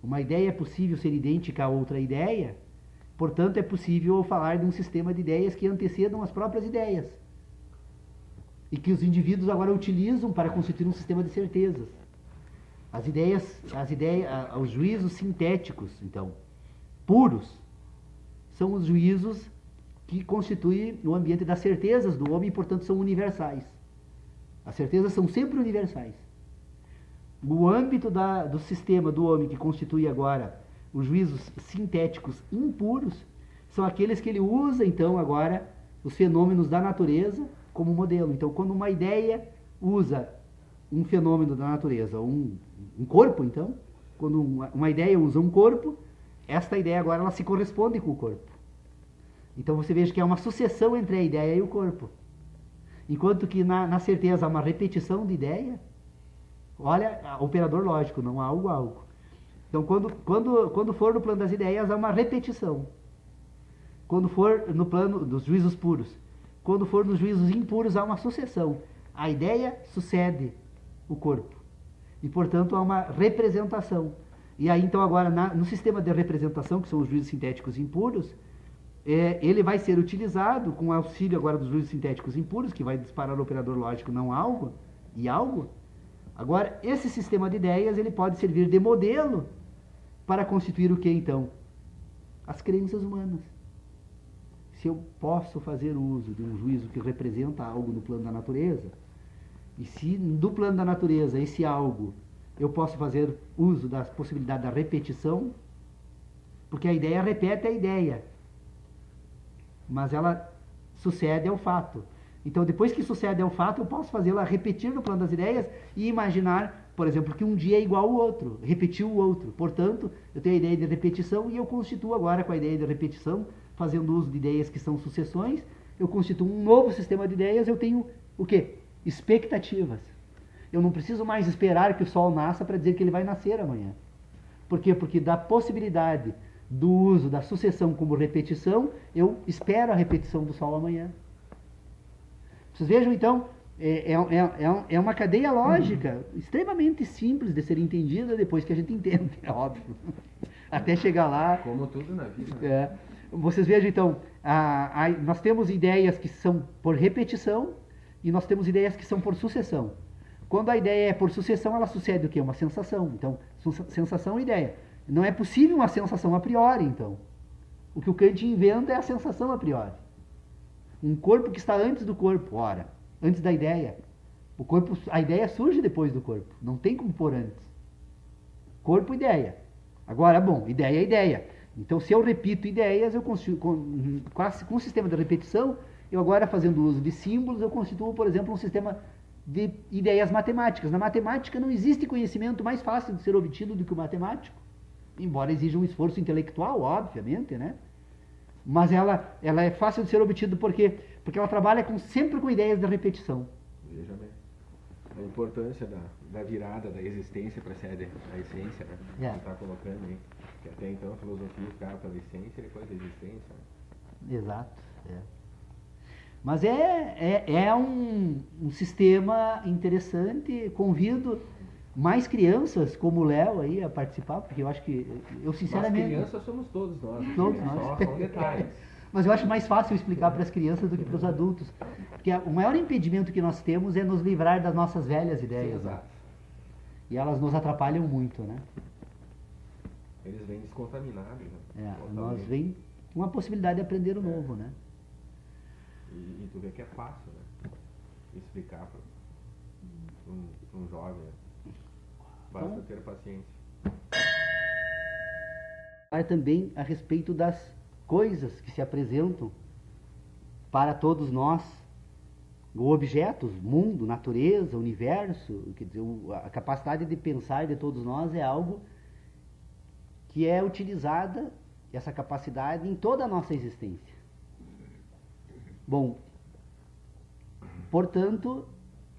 uma ideia é possível ser idêntica a outra ideia, portanto é possível falar de um sistema de ideias que antecedam as próprias ideias. E que os indivíduos agora utilizam para constituir um sistema de certezas. Os juízos sintéticos, então, puros, são os juízos que constituem o ambiente das certezas do homem e, portanto, são universais. As certezas são sempre universais. O âmbito do sistema do homem que constitui agora os juízos sintéticos impuros são aqueles que ele usa, então, agora, os fenômenos da natureza como modelo. Então, quando uma ideia usa um fenômeno da natureza, um corpo, então, quando uma ideia usa um corpo, esta ideia agora ela se corresponde com o corpo. Então você veja que é uma sucessão entre a ideia e o corpo. Enquanto que na certeza há uma repetição de ideia, olha, operador lógico, não há algo. Então quando for no plano das ideias há uma repetição. Quando for no plano dos juízos puros. Quando for nos juízos impuros há uma sucessão. A ideia sucede o corpo. E portanto há uma representação. E aí então agora no sistema de representação, que são os juízos sintéticos impuros, ele vai ser utilizado com auxílio agora dos juízos sintéticos impuros, que vai disparar o operador lógico não algo, e algo. Agora, esse sistema de ideias ele pode servir de modelo para constituir o que então? As crenças humanas. Se eu posso fazer uso de um juízo que representa algo no plano da natureza, e se do plano da natureza esse algo eu posso fazer uso da possibilidade da repetição, porque a ideia repete a ideia, mas ela sucede ao fato. Então, depois que sucede ao fato, eu posso fazê-la repetir no plano das ideias e imaginar por exemplo, que um dia é igual ao outro, repetir o outro. Portanto, eu tenho a ideia de repetição e eu constituo agora com a ideia de repetição, fazendo uso de ideias que são sucessões, eu constituo um novo sistema de ideias, eu tenho o quê? Expectativas. Eu não preciso mais esperar que o sol nasça para dizer que ele vai nascer amanhã. Por quê? Porque da possibilidade do uso da sucessão como repetição, eu espero a repetição do sol amanhã. Vocês vejam, então, é uma cadeia lógica extremamente simples de ser entendida depois que a gente entende, é óbvio. Até chegar lá... Como tudo na vida. Vocês vejam, então, nós temos ideias que são por repetição e nós temos ideias que são por sucessão. Quando a ideia é por sucessão, ela sucede o quê? Uma sensação. Então, sensação e ideia. Não é possível uma sensação a priori, então. O que o Kant inventa é a sensação a priori. Um corpo que está antes do corpo, ora, antes da ideia. A ideia surge depois do corpo. Não tem como pôr antes. Corpo, ideia. Agora, bom, ideia é ideia. Então, se eu repito ideias, eu consigo, com o sistema de repetição, eu agora, fazendo uso de símbolos, eu constituo, por exemplo, um sistema de ideias matemáticas. Na matemática não existe conhecimento mais fácil de ser obtido do que o matemático, embora exija um esforço intelectual, obviamente, né? Mas ela é fácil de ser obtida porque ela trabalha sempre com ideias de repetição. Veja bem. A importância da virada da existência para ser a essência, né? É. Você está colocando aí. Que até então a filosofia ficava pela essência e depois a existência. Né? Exato. Mas é um sistema interessante. Convido mais crianças como o Léo aí a participar, porque eu acho que, eu sinceramente... Nós crianças somos todos nós. Todos nós. São detalhes. Mas eu acho mais fácil explicar para as crianças do que para os adultos. Porque o maior impedimento que nós temos é nos livrar das nossas velhas ideias. Sim, né? exato. E elas nos atrapalham muito, né? Eles vêm descontaminados. Né? Nós vem com a possibilidade de aprender o novo, né? E tu vê que é fácil, né? Explicar para um jovem. Né? Basta ter paciência. Também a respeito das coisas que se apresentam para todos nós, objetos, mundo, natureza, universo, quer dizer, a capacidade de pensar de todos nós é algo que é utilizada, essa capacidade, em toda a nossa existência. Bom, portanto,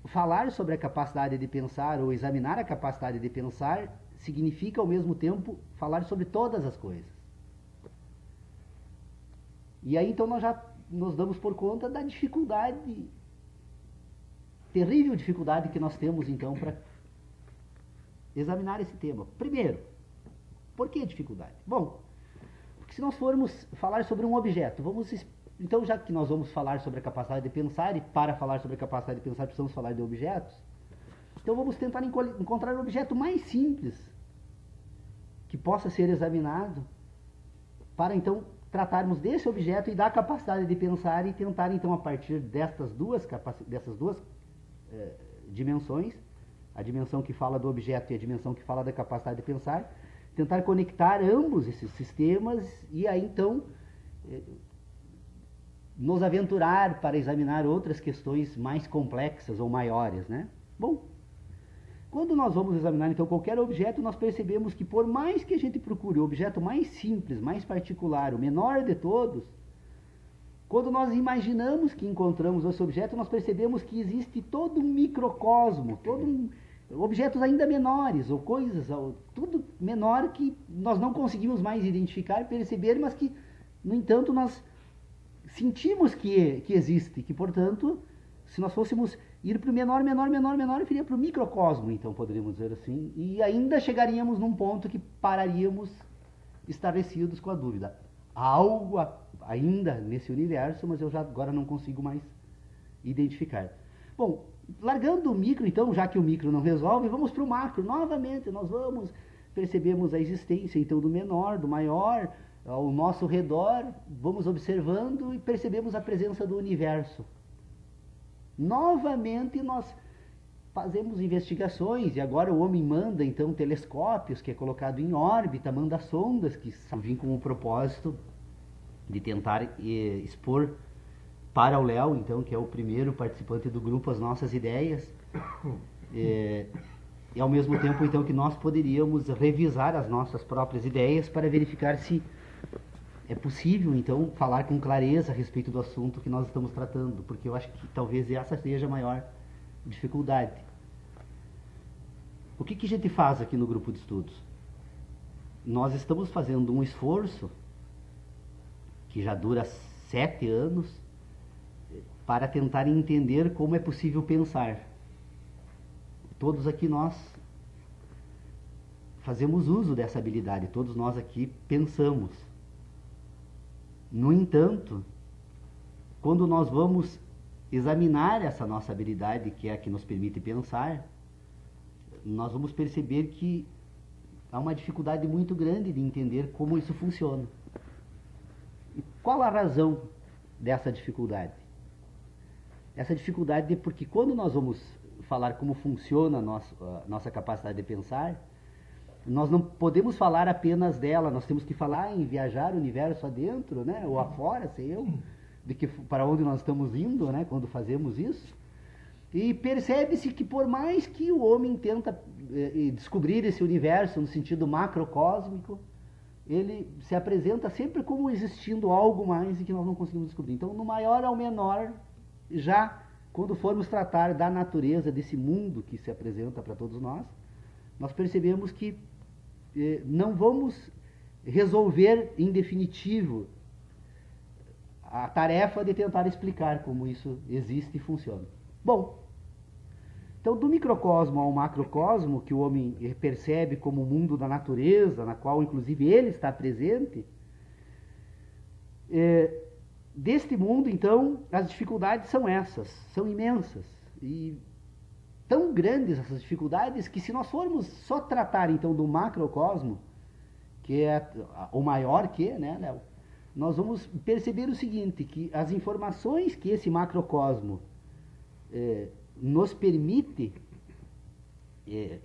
falar sobre a capacidade de pensar ou examinar a capacidade de pensar significa, ao mesmo tempo, falar sobre todas as coisas. E aí, então, nós já nos damos por conta da dificuldade, terrível dificuldade que nós temos, então, para examinar esse tema. Primeiro, por que dificuldade? Bom, porque se nós formos falar sobre um objeto, então, já que nós vamos falar sobre a capacidade de pensar, e para falar sobre a capacidade de pensar precisamos falar de objetos, então vamos tentar encontrar um objeto mais simples que possa ser examinado para, então, tratarmos desse objeto e da capacidade de pensar e tentar, então, a partir dessas duas dimensões, a dimensão que fala do objeto e a dimensão que fala da capacidade de pensar, tentar conectar ambos esses sistemas e aí, então, nos aventurar para examinar outras questões mais complexas ou maiores, né? Bom, quando nós vamos examinar, então, qualquer objeto, nós percebemos que, por mais que a gente procure o objeto mais simples, mais particular, o menor de todos, quando nós imaginamos que encontramos esse objeto, nós percebemos que existe todo um microcosmo, objetos ainda menores, ou coisas, tudo menor que nós não conseguimos mais identificar, perceber, mas que, no entanto, nós sentimos que existe, que, portanto, se nós fôssemos ir para o menor, viria para o microcosmo, então, poderíamos dizer assim, e ainda chegaríamos num ponto que pararíamos estarrecidos com a dúvida. Há algo ainda nesse universo, mas eu já agora não consigo mais identificar. Bom, largando o micro, então, já que o micro não resolve, vamos para o macro. Novamente, nós percebemos a existência, então, do menor, do maior, ao nosso redor, vamos observando e percebemos a presença do universo. Novamente nós fazemos investigações e agora o homem manda então telescópios, que é colocado em órbita, manda sondas que vêm com o propósito de tentar expor para o Léo, então, que é o primeiro participante do grupo, as nossas ideias. e ao mesmo tempo então que nós poderíamos revisar as nossas próprias ideias para verificar se é possível então falar com clareza a respeito do assunto que nós estamos tratando, porque eu acho que talvez essa seja a maior dificuldade. O que a gente faz aqui no grupo de estudos? Nós estamos fazendo um esforço que já dura 7 anos para tentar entender como é possível pensar. Todos aqui nós fazemos uso dessa habilidade, todos nós aqui pensamos. No entanto, quando nós vamos examinar essa nossa habilidade, que é a que nos permite pensar, nós vamos perceber que há uma dificuldade muito grande de entender como isso funciona. E qual a razão dessa dificuldade? Essa dificuldade é porque quando nós vamos falar como funciona a nossa capacidade de pensar, nós não podemos falar apenas dela, nós temos que falar em viajar o universo adentro, né? Ou afora, sei eu, de que, para onde nós estamos indo, né? Quando fazemos isso. E percebe-se que por mais que o homem tenta descobrir esse universo no sentido macrocósmico, ele se apresenta sempre como existindo algo mais e que nós não conseguimos descobrir. Então, no maior ao menor, já quando formos tratar da natureza desse mundo que se apresenta para todos nós, nós percebemos que não vamos resolver em definitivo a tarefa de tentar explicar como isso existe e funciona. Bom, então do microcosmo ao macrocosmo, que o homem percebe como o mundo da natureza, na qual inclusive ele está presente, deste mundo, então, as dificuldades são essas, são imensas. E tão grandes essas dificuldades que se nós formos só tratar, então, do macrocosmo, que é o maior que, né, Léo? Nós vamos perceber o seguinte, que as informações que esse macrocosmo nos permite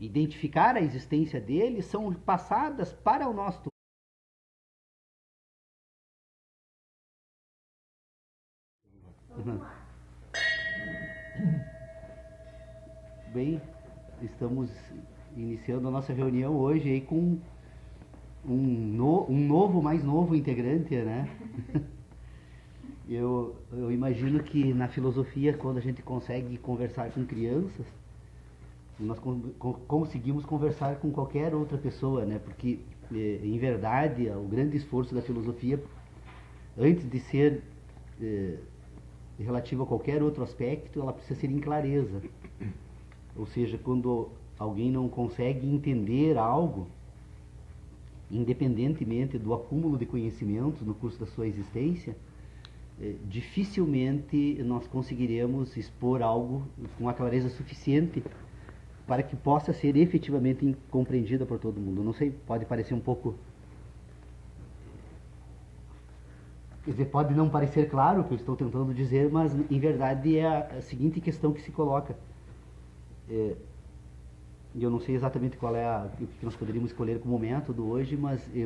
identificar a existência dele são passadas para o nosso Bem, estamos iniciando a nossa reunião hoje aí com um mais novo integrante, né? Eu imagino que na filosofia, quando a gente consegue conversar com crianças, nós conseguimos conversar com qualquer outra pessoa, né? Porque, em verdade, o grande esforço da filosofia, antes de ser relativo a qualquer outro aspecto, ela precisa ser em clareza. Ou seja, quando alguém não consegue entender algo, independentemente do acúmulo de conhecimentos no curso da sua existência, dificilmente nós conseguiremos expor algo com a clareza suficiente para que possa ser efetivamente compreendida por todo mundo. Não sei, pode parecer um pouco... Quer dizer, pode não parecer claro o que eu estou tentando dizer, mas em verdade é a seguinte questão que se coloca. Eu não sei exatamente qual é o que nós poderíamos escolher como método hoje, mas eu